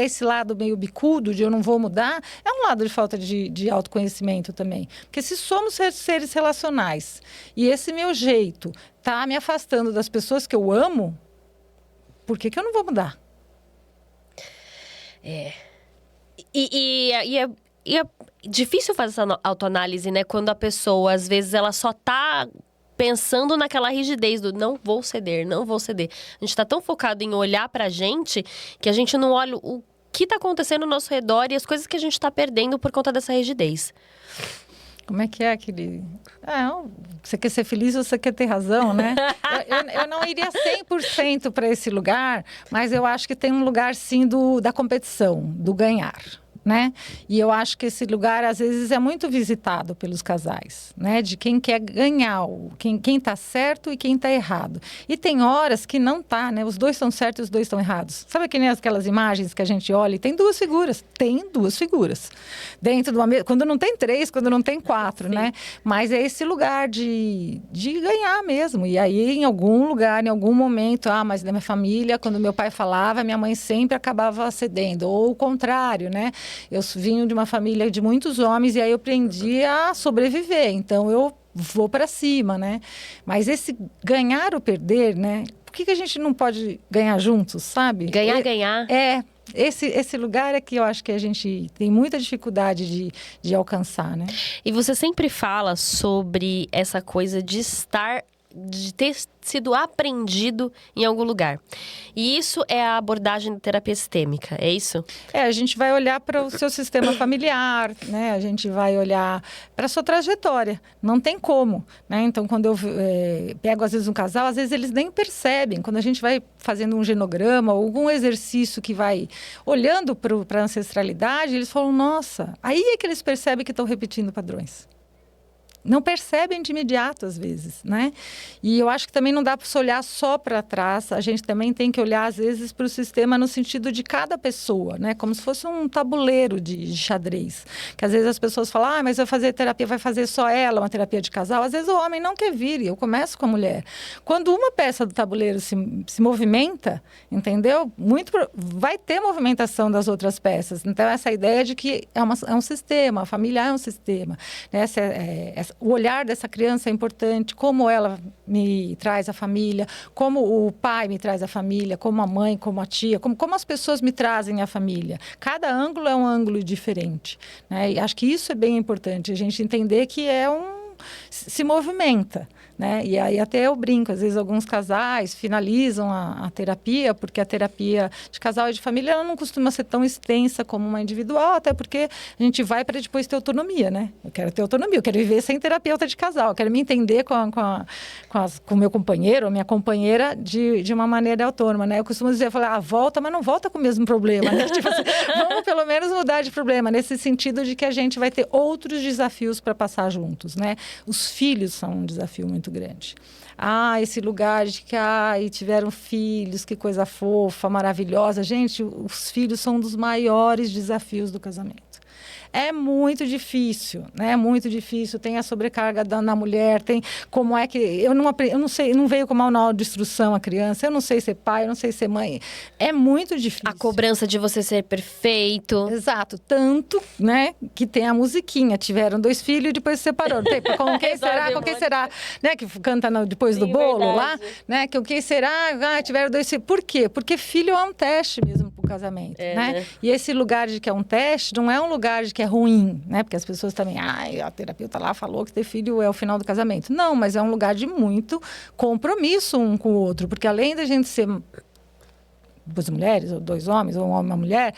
esse lado meio bicudo de eu não vou mudar, é um lado de falta de autoconhecimento também. Porque se somos seres relacionais e esse meu jeito tá me afastando das pessoas que eu amo, por que eu não vou mudar? E é difícil fazer essa autoanálise, né? Quando a pessoa, às vezes, ela só tá pensando naquela rigidez do não vou ceder, não vou ceder. A gente tá tão focado em olhar pra gente que a gente não olha o que tá acontecendo ao nosso redor e as coisas que a gente tá perdendo por conta dessa rigidez. Como é que é aquele... você quer ser feliz ou você quer ter razão, né? eu não iria 100% para esse lugar, mas eu acho que tem um lugar, sim, da competição, do ganhar, né? E eu acho que esse lugar, às vezes, é muito visitado pelos casais, né? De quem quer ganhar, quem está certo e quem está errado. E tem horas que não tá, né? Os dois estão certos e os dois estão errados. Sabe que nem aquelas imagens que a gente olha e tem duas figuras? Tem duas figuras. Dentro de uma mesa, quando não tem três, quando não tem quatro, né? Mas é esse lugar de ganhar mesmo. E aí, em algum lugar, em algum momento, mas da minha família, quando meu pai falava, minha mãe sempre acabava cedendo. Ou o contrário, né? Eu vim de uma família de muitos homens e aí eu aprendi a sobreviver. Então, eu vou para cima, né? Mas esse ganhar ou perder, né? Por que a gente não pode ganhar juntos, sabe? Ganhar. Esse lugar é que eu acho que a gente tem muita dificuldade de alcançar, né? E você sempre fala sobre essa coisa de ter sido aprendido em algum lugar. E isso é a abordagem da terapia sistêmica, é isso? A gente vai olhar para o seu sistema familiar, né? A gente vai olhar para a sua trajetória. Não tem como, né? Então, quando eu pego, às vezes, um casal, às vezes eles nem percebem. Quando a gente vai fazendo um genograma ou algum exercício que vai olhando para a ancestralidade, eles falam, nossa, aí é que eles percebem que estão repetindo padrões. Não percebem de imediato, às vezes, né? E eu acho que também não dá para se olhar só para trás. A gente também tem que olhar, às vezes, para o sistema no sentido de cada pessoa, né? Como se fosse um tabuleiro de xadrez. Que, às vezes, as pessoas falam, mas vai fazer terapia, vai fazer só ela, uma terapia de casal. Às vezes, o homem não quer vir, e eu começo com a mulher. Quando uma peça do tabuleiro se movimenta, entendeu? Vai ter movimentação das outras peças. Então, essa ideia de que é um sistema, a família é um sistema, né? O olhar dessa criança é importante, como ela me traz a família, como o pai me traz a família, como a mãe, como a tia, como as pessoas me trazem a família. Cada ângulo é um ângulo diferente, né? E acho que isso é bem importante, a gente entender que se movimenta, né? E aí até eu brinco, às vezes alguns casais finalizam a terapia, porque a terapia de casal e de família ela não costuma ser tão extensa como uma individual, até porque a gente vai para depois ter autonomia, né? Eu quero ter autonomia, eu quero viver sem terapeuta de casal, eu quero me entender com o meu companheiro ou minha companheira de uma maneira autônoma, né? Eu costumo dizer, volta, mas não volta com o mesmo problema, né? Tipo assim, vamos pelo menos mudar de problema, nesse sentido de que a gente vai ter outros desafios para passar juntos, né? Os filhos são um desafio muito grande. Esse lugar de que tiveram filhos, que coisa fofa, maravilhosa. Gente, os filhos são um dos maiores desafios do casamento. É muito difícil, né? Muito difícil. Tem a sobrecarga na mulher, tem como é que... Eu não sei, não veio com manual de instrução a criança, eu não sei ser pai, eu não sei ser mãe. É muito difícil. A cobrança de você ser perfeito. Exato. Tanto, né, que tem a musiquinha. Tiveram 2 filhos e depois se separaram. Com quem será? Com quem será? Né, que canta depois do bolo lá. Né, que o que será? Tiveram 2 filhos. Por quê? Porque filho é um teste mesmo para o casamento, né? E esse lugar de que é um teste não é um lugar de que é ruim, né? Porque as pessoas também, a terapeuta lá falou que ter filho é o final do casamento. Não, mas é um lugar de muito compromisso um com o outro, porque além da gente ser 2 mulheres, ou 2 homens, ou um homem e uma mulher,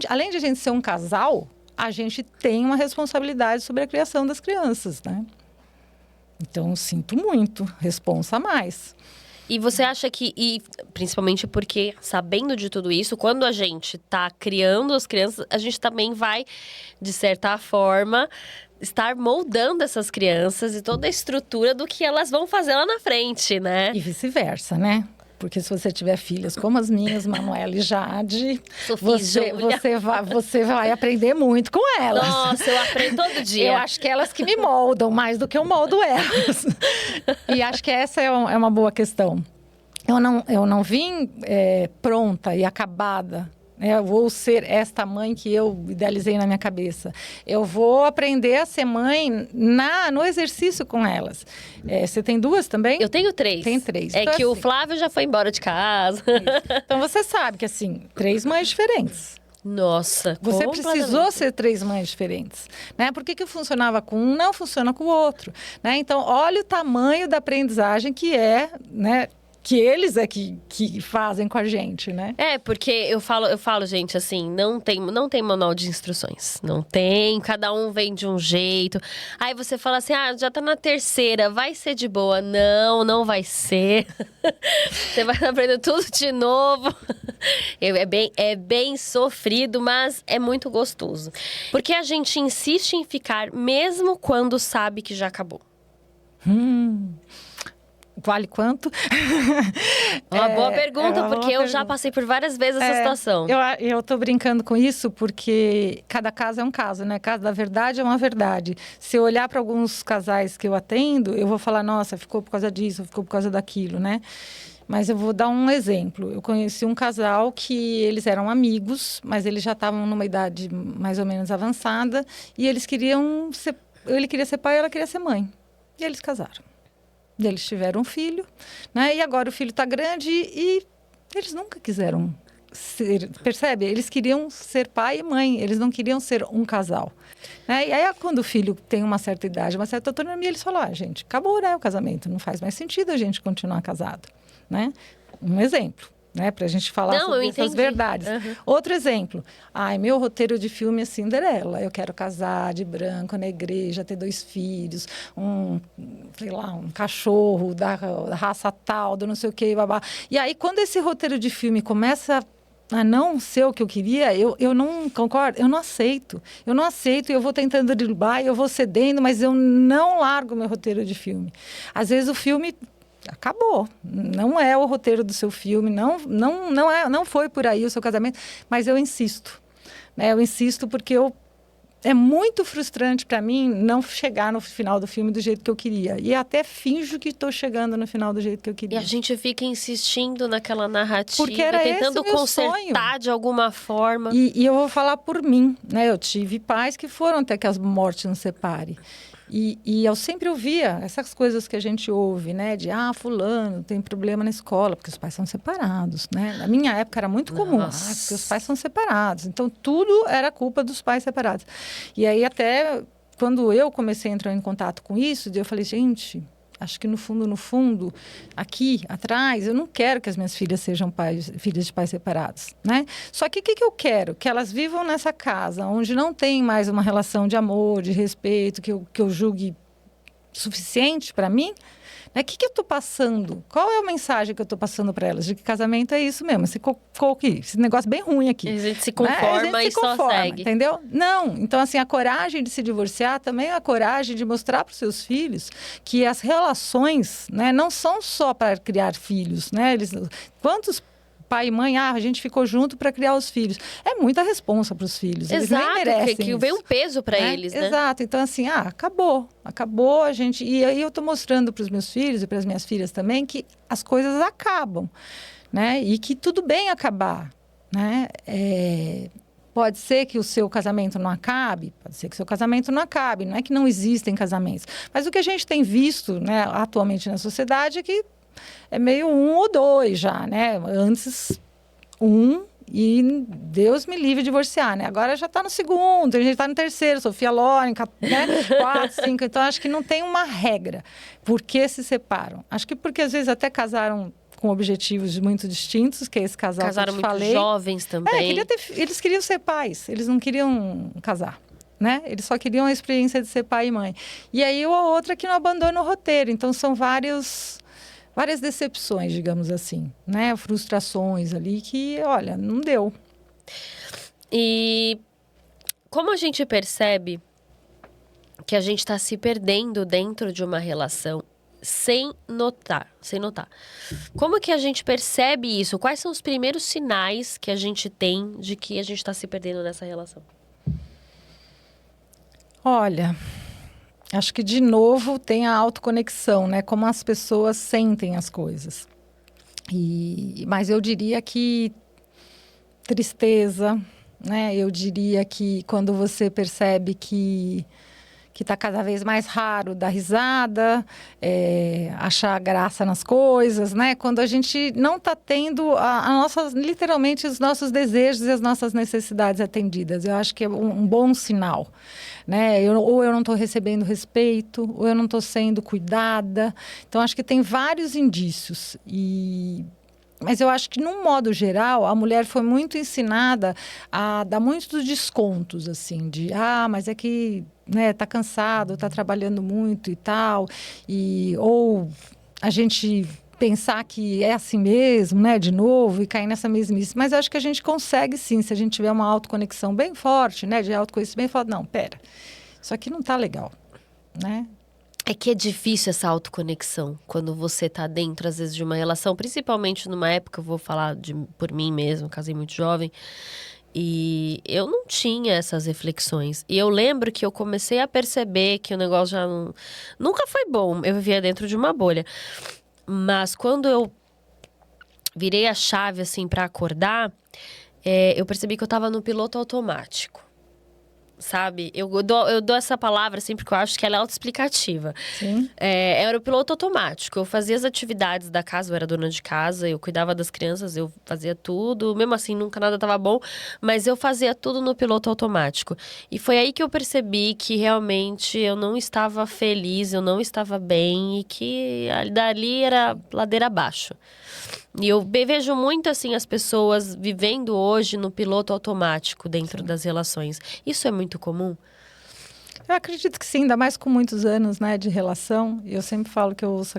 além de a gente ser um casal, a gente tem uma responsabilidade sobre a criação das crianças, né? Então, sinto muito, responsa mais. E você acha que, e principalmente porque, sabendo de tudo isso, quando a gente tá criando as crianças, a gente também vai, de certa forma, estar moldando essas crianças e toda a estrutura do que elas vão fazer lá na frente, né? E vice-versa, né? Porque se você tiver filhas como as minhas, Manuela e Jade, você vai aprender muito com elas. Nossa, eu aprendo todo dia. Eu acho que elas que me moldam mais do que eu moldo elas. E acho que essa é uma boa questão. Eu não vim pronta e acabada. Eu vou ser esta mãe que eu idealizei na minha cabeça. Eu vou aprender a ser mãe no exercício com elas. Você tem 2 também? Eu tenho 3. Tem 3. É então, que assim, o Flávio já foi embora de casa. Então você sabe que, assim, 3 mães diferentes. Nossa, Você precisou ser 3 mães diferentes, né? Por que funcionava com um, não funciona com o outro, né? Então, olha o tamanho da aprendizagem que né? Que eles que fazem com a gente, né? Porque eu falo, gente, assim, não tem manual de instruções. Não tem, cada um vem de um jeito. Aí você fala assim, já tá na 3ª, vai ser de boa. Não, não vai ser. Você vai aprender tudo de novo. É bem sofrido, mas é muito gostoso. Porque a gente insiste em ficar mesmo quando sabe que já acabou. Vale quanto? Uma boa pergunta, porque eu já passei por várias vezes essa situação. Eu tô brincando com isso porque cada caso é um caso, né? Cada verdade é uma verdade. Se eu olhar para alguns casais que eu atendo, eu vou falar, nossa, ficou por causa disso, ficou por causa daquilo, né? Mas eu vou dar um exemplo. Eu conheci um casal que eles eram amigos, mas eles já estavam numa idade mais ou menos avançada e eles queriam ser... Ele queria ser pai e ela queria ser mãe. E eles casaram. Eles tiveram um filho, né? E agora o filho está grande e eles nunca quiseram ser, percebe? Eles queriam ser pai e mãe, eles não queriam ser um casal, né? E aí, quando o filho tem uma certa idade, uma certa autonomia, eles falam, gente, acabou, né, o casamento, não faz mais sentido a gente continuar casado, né? Um exemplo. Né, para a gente falar sobre essas verdades. Uhum. Outro exemplo. Meu roteiro de filme é Cinderela. Eu quero casar de branco na igreja, ter 2 filhos, um cachorro da raça tal, do não sei o que, babá. E aí, quando esse roteiro de filme começa a não ser o que eu queria, eu não concordo, eu não aceito. Eu não aceito e eu vou tentando driblar, eu vou cedendo, mas eu não largo meu roteiro de filme. Às vezes o filme... acabou, não é o roteiro do seu filme, não foi por aí o seu casamento, mas eu insisto, né? Eu insisto porque é muito frustrante para mim não chegar no final do filme do jeito que eu queria. E até finjo que estou chegando no final do jeito que eu queria. E a gente fica insistindo naquela narrativa, porque era tentando esse o meu consertar sonho. De alguma forma. E eu vou falar por mim, né? Eu tive pais que foram até que a morte nos separe. E eu sempre ouvia essas coisas que a gente ouve, né? De, fulano tem problema na escola, porque os pais são separados, né? Na minha época era muito comum, porque os pais são separados. Então, tudo era culpa dos pais separados. E aí, até quando eu comecei a entrar em contato com isso, eu falei, gente... acho que no fundo, aqui atrás, eu não quero que as minhas filhas sejam filhas de pais separados, né? Só que o que eu quero? Que elas vivam nessa casa, onde não tem mais uma relação de amor, de respeito, que eu julgue suficiente para mim. O que eu estou passando? Qual é a mensagem que eu estou passando para elas? De que casamento é isso mesmo, esse negócio bem ruim aqui. A gente se conforma e só segue. Entendeu? Não. Então, assim, a coragem de se divorciar também é a coragem de mostrar para os seus filhos que as relações, né, não são só para criar filhos, né? Quantos pai e mãe, a gente ficou junto para criar os filhos. É muita responsa para os filhos. Eles nem merecem que vem um peso para eles, né? Exato. Então, assim, acabou a gente... E aí eu estou mostrando para os meus filhos e para as minhas filhas também que as coisas acabam, né? E que tudo bem acabar, né? Pode ser que o seu casamento não acabe, não é que não existem casamentos. Mas o que a gente tem visto, né, atualmente na sociedade é que é meio 1 ou 2 já, né? Antes, 1 e Deus me livre de divorciar, né? Agora já está no 2º, a gente está no 3º, Sofia Loren, né? 4, 5. Então, acho que não tem uma regra. Por que se separam? Acho que porque, às vezes, até casaram com objetivos muito distintos, que é esse casal casaram que eu te falei. Casaram muito jovens também. Eles queriam ser pais, eles não queriam casar. Né? Eles só queriam a experiência de ser pai e mãe. E aí, a outra que não abandona o roteiro. Então, são vários várias decepções, digamos assim, né? Frustrações ali que, olha, não deu. E como a gente percebe que a gente está se perdendo dentro de uma relação sem notar? Como que a gente percebe isso? Quais são os primeiros sinais que a gente tem de que a gente está se perdendo nessa relação? Olha, acho que de novo tem a autoconexão, né? Como as pessoas sentem as coisas. Mas eu diria que tristeza, né? Eu diria que quando você percebe que está cada vez mais raro dar risada, achar graça nas coisas, né? Quando a gente não está tendo literalmente os nossos desejos e as nossas necessidades atendidas. Eu acho que é um bom sinal, né? Ou eu não estou recebendo respeito, ou eu não estou sendo cuidada. Então, acho que tem vários indícios. Mas eu acho que, num modo geral, a mulher foi muito ensinada a dar muitos descontos, assim, mas é que, né, tá cansado, tá trabalhando muito e tal, ou a gente pensar que é assim mesmo, né, de novo, e cair nessa mesmice. Mas eu acho que a gente consegue, sim, se a gente tiver uma autoconexão bem forte, né, de autoconhecimento, bem forte. Não, pera, isso aqui não tá legal, né? É que é difícil essa autoconexão quando você tá dentro, às vezes, de uma relação, principalmente numa época, eu vou falar por mim mesmo, casei muito jovem, e eu não tinha essas reflexões. E eu lembro que eu comecei a perceber que o negócio já nunca foi bom, eu vivia dentro de uma bolha. Mas quando eu virei a chave, assim, pra acordar, eu percebi que eu tava no piloto automático. Sabe? Eu dou essa palavra assim porque eu acho que ela é autoexplicativa. Sim. Era o piloto automático. Eu fazia as atividades da casa, eu era dona de casa, eu cuidava das crianças, eu fazia tudo. Mesmo assim, nunca nada estava bom, mas eu fazia tudo no piloto automático. E foi aí que eu percebi que realmente eu não estava feliz, eu não estava bem e que dali era ladeira abaixo. E eu vejo muito, assim, as pessoas vivendo hoje no piloto automático dentro das relações. Isso é muito comum? Eu acredito que sim, ainda mais com muitos anos, né, de relação. Eu sempre falo que eu ouço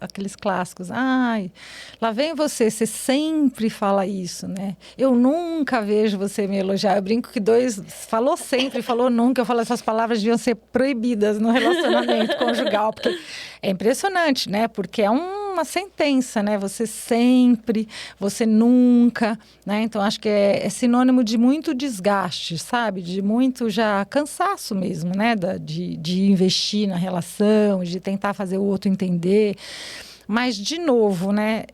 aqueles clássicos. Ai, lá vem você sempre fala isso, né? Eu nunca vejo você me elogiar. Eu brinco que falou sempre, falou nunca. Eu falo, essas palavras deviam ser proibidas no relacionamento conjugal, porque é impressionante, né? Porque é uma sentença, né? Você sempre, você nunca, né? Então, acho que é sinônimo de muito desgaste, sabe? De muito já cansaço mesmo, né? De investir na relação, de tentar fazer o outro entender. Mas, de novo, né?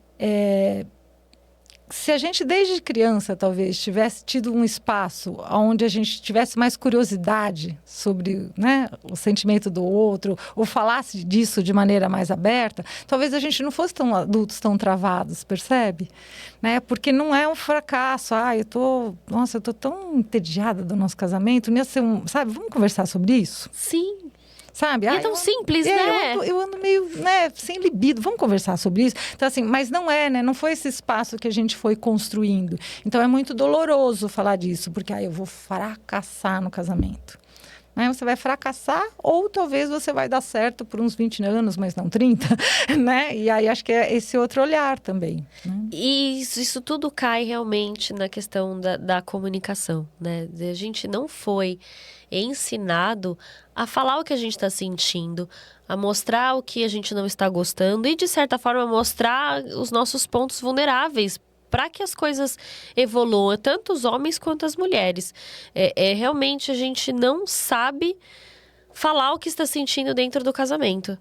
Se a gente, desde criança, talvez, tivesse tido um espaço onde a gente tivesse mais curiosidade sobre, né, o sentimento do outro, ou falasse disso de maneira mais aberta, talvez a gente não fosse tão adultos, tão travados, percebe? Né? Porque não é um fracasso. Eu tô tão entediada do nosso casamento. Não ia ser sabe, vamos conversar sobre isso? Sim. Sabe? É tão simples, né? Eu ando meio, né, sem libido. Vamos conversar sobre isso? Então, assim, mas não é, né? Não foi esse espaço que a gente foi construindo. Então, é muito doloroso falar disso, porque eu vou fracassar no casamento. Né? Você vai fracassar ou talvez você vai dar certo por uns 20 anos, mas não 30, né? E aí acho que é esse outro olhar também. Né? E isso tudo cai realmente na questão da comunicação, né? A gente não foi ensinado a falar o que a gente está sentindo, a mostrar o que a gente não está gostando e, de certa forma, mostrar os nossos pontos vulneráveis para que as coisas evoluam, tanto os homens quanto as mulheres. Realmente a gente não sabe falar o que está sentindo dentro do casamento.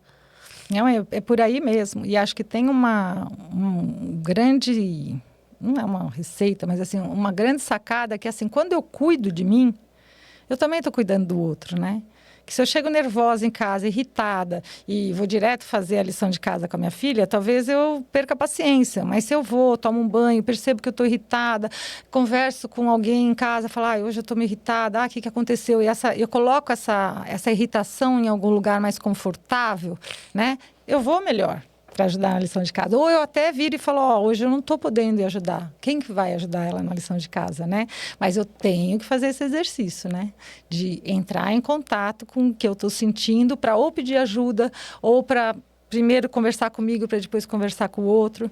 Não, é por aí mesmo. E acho que tem um grande, não é uma receita, mas assim, uma grande sacada que, assim, quando eu cuido de mim, eu também estou cuidando do outro, né? Que se eu chego nervosa em casa, irritada, e vou direto fazer a lição de casa com a minha filha, talvez eu perca a paciência. Mas se eu vou, tomo um banho, percebo que eu estou irritada, converso com alguém em casa, falo, hoje eu estou meio irritada, o que aconteceu? E eu coloco essa irritação em algum lugar mais confortável, né? Eu vou melhor para ajudar na lição de casa. Ou eu até viro e falo, hoje eu não estou podendo ir ajudar. Quem que vai ajudar ela na lição de casa, né? Mas eu tenho que fazer esse exercício, né? De entrar em contato com o que eu estou sentindo para ou pedir ajuda ou para primeiro conversar comigo para depois conversar com o outro.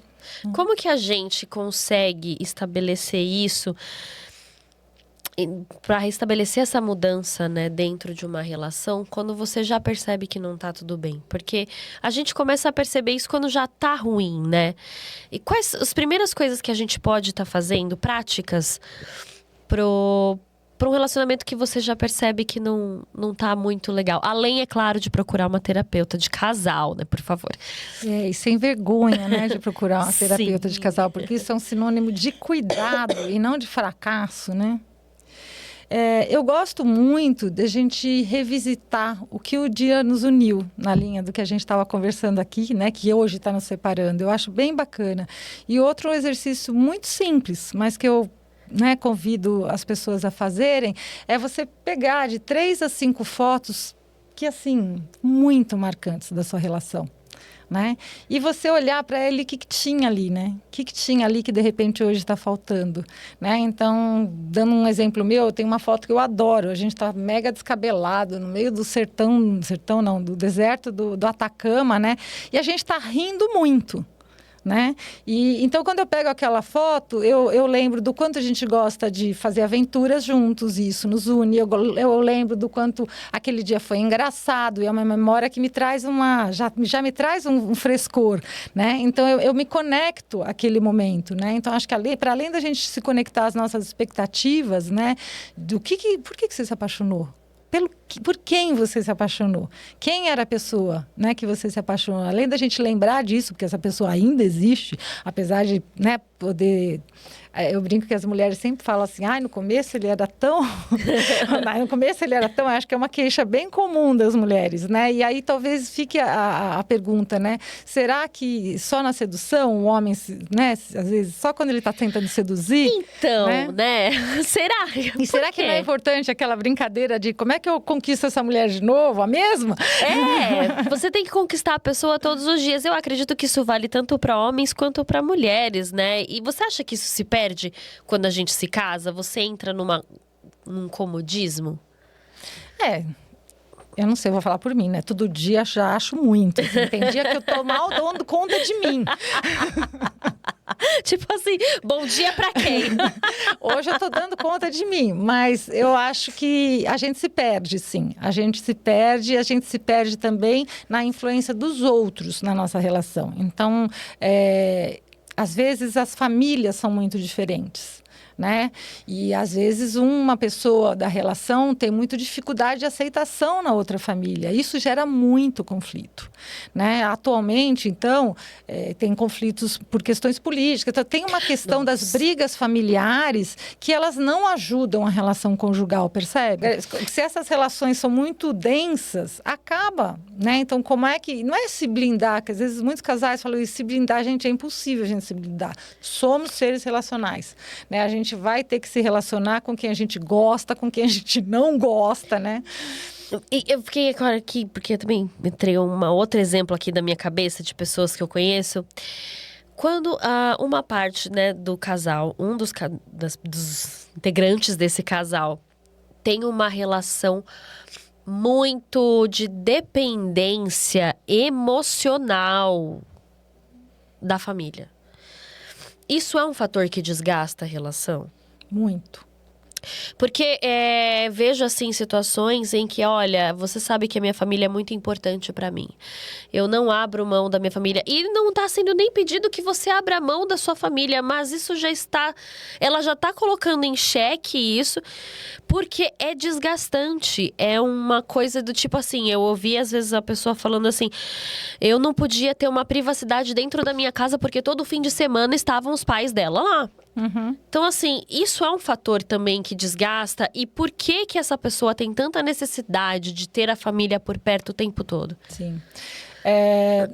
Como que a gente consegue estabelecer isso, para restabelecer essa mudança, né, dentro de uma relação, quando você já percebe que não tá tudo bem? Porque a gente começa a perceber isso quando já tá ruim, né? E quais as primeiras coisas que a gente pode estar fazendo, práticas, para um relacionamento que você já percebe que não tá muito legal? Além, é claro, de procurar uma terapeuta de casal, né, por favor. E sem vergonha, né, de procurar uma terapeuta Sim. de casal, porque isso é um sinônimo de cuidado e não de fracasso, né? Eu gosto muito de a gente revisitar o que o dia nos uniu, na linha do que a gente estava conversando aqui, né? Que hoje está nos separando. Eu acho bem bacana. E outro exercício muito simples, mas que eu, né, convido as pessoas a fazerem, é você pegar de 3 a 5 fotos que, assim, muito marcantes da sua relação. Né? E você olhar para ele o que tinha ali, né? O que tinha ali que de repente hoje está faltando, né? Então, dando um exemplo meu, tem uma foto que eu adoro. A gente está mega descabelado no meio do sertão não, do deserto do Atacama, né? E a gente está rindo muito. Né? E então, quando eu pego aquela foto, eu lembro do quanto a gente gosta de fazer aventuras juntos, e isso nos une. Eu lembro do quanto aquele dia foi engraçado, e é uma memória que me traz já me traz um frescor, né? Então eu me conecto àquele momento, né? Então acho que para além da gente se conectar às nossas expectativas, né? Por que você se apaixonou? Por quem você se apaixonou? Quem era a pessoa, né, que você se apaixonou? Além da gente lembrar disso, porque essa pessoa ainda existe, apesar de, né, poder... Eu brinco que as mulheres sempre falam assim, no começo ele era tão... no começo ele era tão... Acho que é uma queixa bem comum das mulheres, né? E aí talvez fique a pergunta, né? Será que só na sedução o homem, né? Às vezes só quando ele está tentando seduzir... Então, né? Será? E será que não é importante aquela brincadeira de como é que eu conquisto essa mulher de novo, a mesma? Você tem que conquistar a pessoa todos os dias. Eu acredito que isso vale tanto para homens quanto para mulheres, né? E você acha que isso se perde quando a gente se casa? Você entra num comodismo? Eu não sei, vou falar por mim, né? Todo dia já acho muito. Assim. Tem dia que eu tô mal dando conta de mim. Tipo assim, bom dia pra quem? Hoje eu tô dando conta de mim, mas eu acho que a gente se perde, sim. A gente se perde também na influência dos outros na nossa relação. Então, às vezes as famílias são muito diferentes. Né? E às vezes uma pessoa da relação tem muita dificuldade de aceitação na outra família. Isso gera muito conflito, né? Atualmente, então, tem conflitos por questões políticas. Então, tem uma questão das brigas familiares que elas não ajudam a relação conjugal, percebe? Se essas relações são muito densas, acaba, né? Então, como é que... Não é se blindar, que às vezes muitos casais falam isso, se blindar, gente, é impossível a gente se blindar. Somos seres relacionais, né? A gente vai ter que se relacionar com quem a gente gosta, com quem a gente não gosta, né? E eu fiquei agora aqui, porque eu também entrei outro exemplo aqui da minha cabeça de pessoas que eu conheço. Quando uma parte, né, do casal, dos integrantes desse casal, tem uma relação muito de dependência emocional da família. Isso é um fator que desgasta a relação? Muito. Porque vejo, assim, situações em que, olha, você sabe que a minha família é muito importante pra mim. Eu não abro mão da minha família. E não tá sendo nem pedido que você abra mão da sua família, mas isso já está... Ela já tá colocando em xeque isso, porque é desgastante. É uma coisa do tipo assim, eu ouvi às vezes a pessoa falando assim, eu não podia ter uma privacidade dentro da minha casa porque todo fim de semana estavam os pais dela lá. Uhum. Então, assim, isso é um fator também que desgasta. E por que essa pessoa tem tanta necessidade de ter a família por perto o tempo todo? Sim. É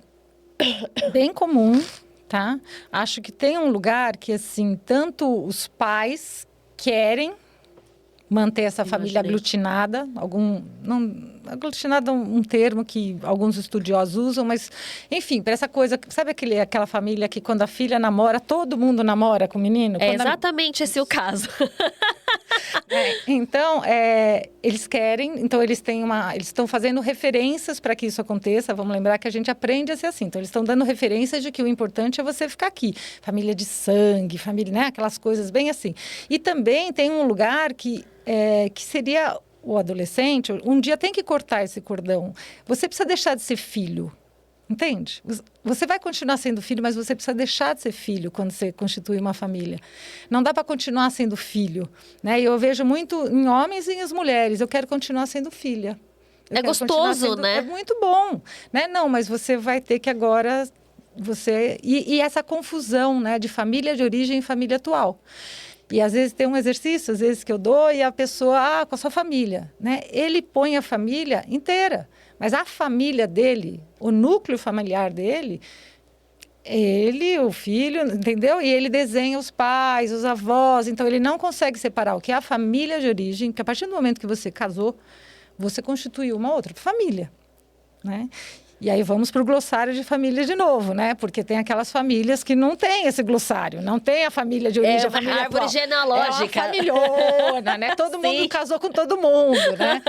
bem comum, tá? Acho que tem um lugar que, assim, tanto os pais querem manter essa família aglutinada. aglutinado é um termo que alguns estudiosos usam, mas, enfim, para essa coisa, sabe aquela família que quando a filha namora, todo mundo namora com o menino? É exatamente esse o caso. Então, eles querem, então eles estão fazendo referências para que isso aconteça. Vamos lembrar que a gente aprende a ser assim. Então, eles estão dando referências de que o importante é você ficar aqui. Família de sangue, família, né? Aquelas coisas bem assim. E também tem um lugar que seria o adolescente, um dia tem que cortar esse cordão. Você precisa deixar de ser filho. Entende? Você vai continuar sendo filho, mas você precisa deixar de ser filho quando você constitui uma família. Não dá para continuar sendo filho, né? E eu vejo muito em homens e em mulheres. Eu quero continuar sendo filha. É gostoso, né? É muito bom, né? Não, mas você vai ter que agora e essa confusão, né, de família de origem e família atual. E às vezes tem um exercício, às vezes que eu dou e a pessoa, com a sua família, né? Ele põe a família inteira. Mas a família dele, o núcleo familiar dele, ele, o filho, entendeu? E ele desenha os pais, os avós. Então, ele não consegue separar o que é a família de origem, que a partir do momento que você casou, você constituiu uma outra família, né? E aí vamos para o glossário de família de novo, né? Porque tem aquelas famílias que não tem esse glossário, não tem a família de origem, a família árvore atual. genealógica. É uma familhona, né? Todo mundo casou com todo mundo, né?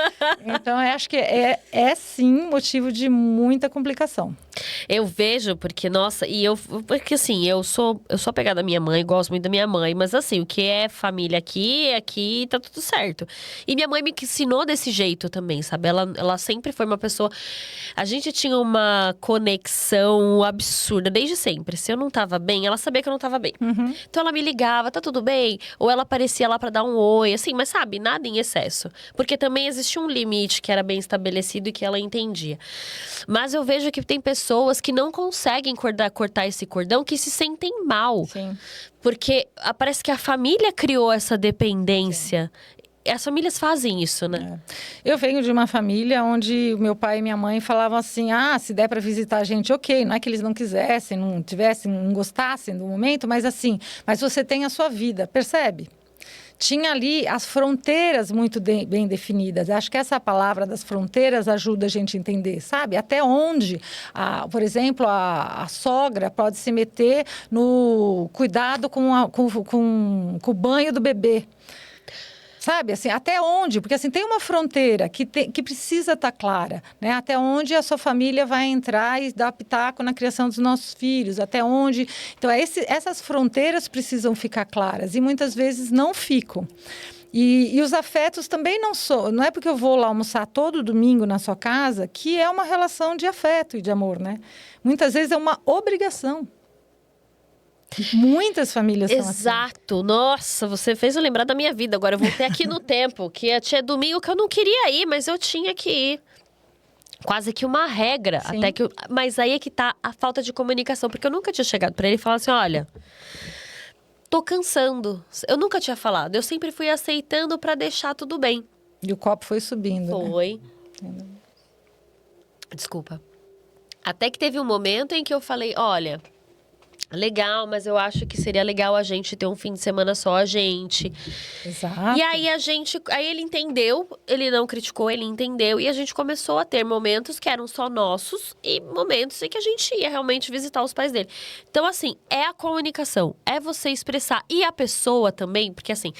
Então, eu acho que é sim motivo de muita complicação. Eu vejo, porque, nossa, porque assim, eu sou apegada à minha mãe, gosto muito da minha mãe, mas assim, o que é família aqui tá tudo certo. E minha mãe me ensinou desse jeito também, sabe? Ela sempre foi uma pessoa. A gente tinha uma conexão absurda desde sempre. Se eu não tava bem, ela sabia que eu não tava bem. Uhum. Então ela me ligava, tá tudo bem? Ou ela aparecia lá pra dar um oi, assim, mas sabe, nada em excesso. Porque também existia um limite que era bem estabelecido e que ela entendia. Mas eu vejo que tem pessoas que não conseguem cortar esse cordão, que se sentem mal. Sim. Porque parece que a família criou essa dependência. Sim. As famílias fazem isso, né? Eu venho de uma família onde o meu pai e minha mãe falavam assim, se der para visitar a gente, ok. Não é que eles não quisessem, não tivessem, não gostassem do momento, mas assim, mas você tem a sua vida, percebe? Tinha ali as fronteiras muito bem definidas. Acho que essa palavra das fronteiras ajuda a gente a entender, sabe? Até onde, por exemplo, a sogra pode se meter no cuidado com o banho do bebê. Sabe, assim, até onde? Porque, assim, tem uma fronteira que precisa estar clara, né? Até onde a sua família vai entrar e dar pitaco na criação dos nossos filhos, até onde... Então, essas fronteiras precisam ficar claras e muitas vezes não ficam. E os afetos também não é porque eu vou lá almoçar todo domingo na sua casa que é uma relação de afeto e de amor, né? Muitas vezes é uma obrigação. Muitas famílias são assim. Exato. Nossa, você fez eu lembrar da minha vida. Agora eu voltei aqui no tempo, que tinha domingo que eu não queria ir, mas eu tinha que ir. Quase que uma regra. Sim. Mas aí é que tá a falta de comunicação. Porque eu nunca tinha chegado pra ele e falado assim, olha... Tô cansando. Eu nunca tinha falado. Eu sempre fui aceitando pra deixar tudo bem. E o copo foi subindo, Foi. Né? Desculpa. Até que teve um momento em que eu falei, olha... Legal, mas eu acho que seria legal a gente ter um fim de semana só a gente. Exato. E aí aí ele entendeu, ele não criticou, ele entendeu. E a gente começou a ter momentos que eram só nossos e momentos em que a gente ia realmente visitar os pais dele. Então, assim, é a comunicação, é você expressar. E a pessoa também, porque assim,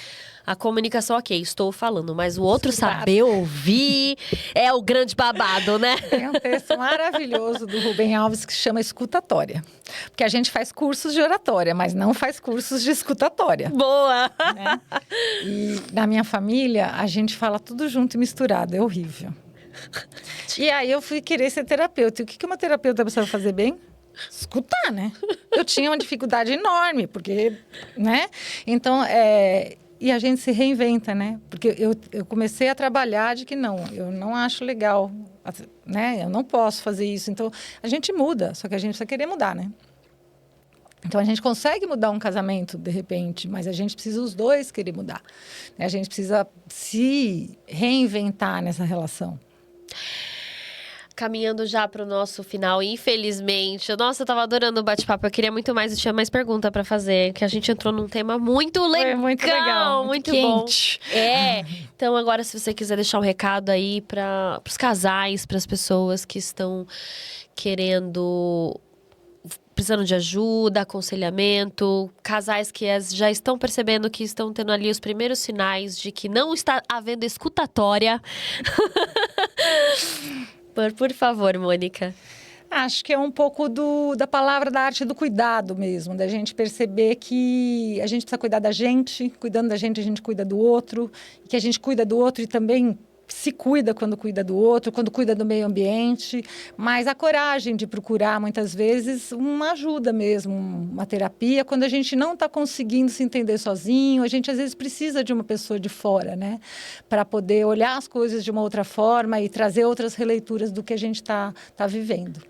a comunicação, ok, estou falando, mas o outro saber ouvir é o grande babado, né? Tem um texto maravilhoso do Rubem Alves que se chama Escutatória. Porque a gente faz cursos de oratória, mas não faz cursos de escutatória. Boa! Né? E na minha família, a gente fala tudo junto e misturado, é horrível. E aí eu fui querer ser terapeuta. E o que uma terapeuta precisa fazer bem? Escutar, né? Eu tinha uma dificuldade enorme, porque, né? Então, e a gente se reinventa, né? Porque eu comecei a trabalhar de que eu não acho legal, né? Eu não posso fazer isso. Então, a gente muda, só que a gente precisa querer mudar, né? Então, a gente consegue mudar um casamento, de repente, mas a gente precisa os dois querer mudar. A gente precisa se reinventar nessa relação. caminhando já pro nosso final, infelizmente. Nossa, eu tava adorando o bate-papo. Eu queria muito mais, eu tinha mais pergunta pra fazer, que a gente entrou num tema muito legal. Foi muito legal, muito quente. bom. Então agora se você quiser deixar um recado aí para os casais, para as pessoas que estão precisando de ajuda, aconselhamento, casais que já estão percebendo que estão tendo ali os primeiros sinais de que não está havendo escutatória. Por favor, Mônica. Acho que é um pouco da palavra da arte do cuidado mesmo, da gente perceber que a gente precisa cuidar da gente, cuidando da gente, a gente cuida do outro, e que a gente cuida do outro e também se cuida quando cuida do outro, quando cuida do meio ambiente, mas a coragem de procurar, muitas vezes, uma ajuda mesmo, uma terapia, quando a gente não está conseguindo se entender sozinho, a gente às vezes precisa de uma pessoa de fora, né? Para poder olhar as coisas de uma outra forma e trazer outras releituras do que a gente tá vivendo.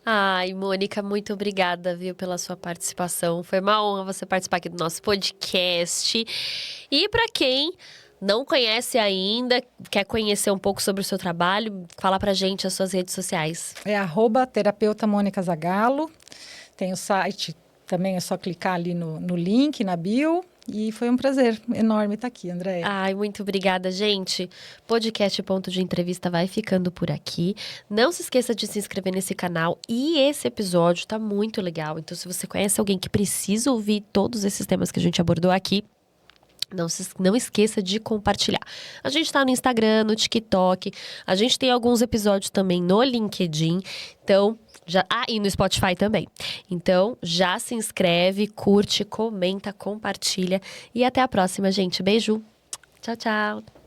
Ai, Mônica, muito obrigada, viu, pela sua participação. Foi uma honra você participar aqui do nosso podcast. E para quem não conhece ainda, quer conhecer um pouco sobre o seu trabalho, fala pra gente as suas redes sociais. É @terapeuta Mônica Zagallo. Tem o site, também é só clicar ali no link, na bio. E foi um prazer enorme estar aqui, Andréia. Ai, muito obrigada, gente. Podcast Ponto de Entrevista vai ficando por aqui. Não se esqueça de se inscrever nesse canal. E esse episódio tá muito legal. Então, se você conhece alguém que precisa ouvir todos esses temas que a gente abordou aqui, não esqueça de compartilhar. A gente tá no Instagram, no TikTok. A gente tem alguns episódios também no LinkedIn. Então, e no Spotify também. Então, já se inscreve, curte, comenta, compartilha. E até a próxima, gente. Beijo. Tchau, tchau.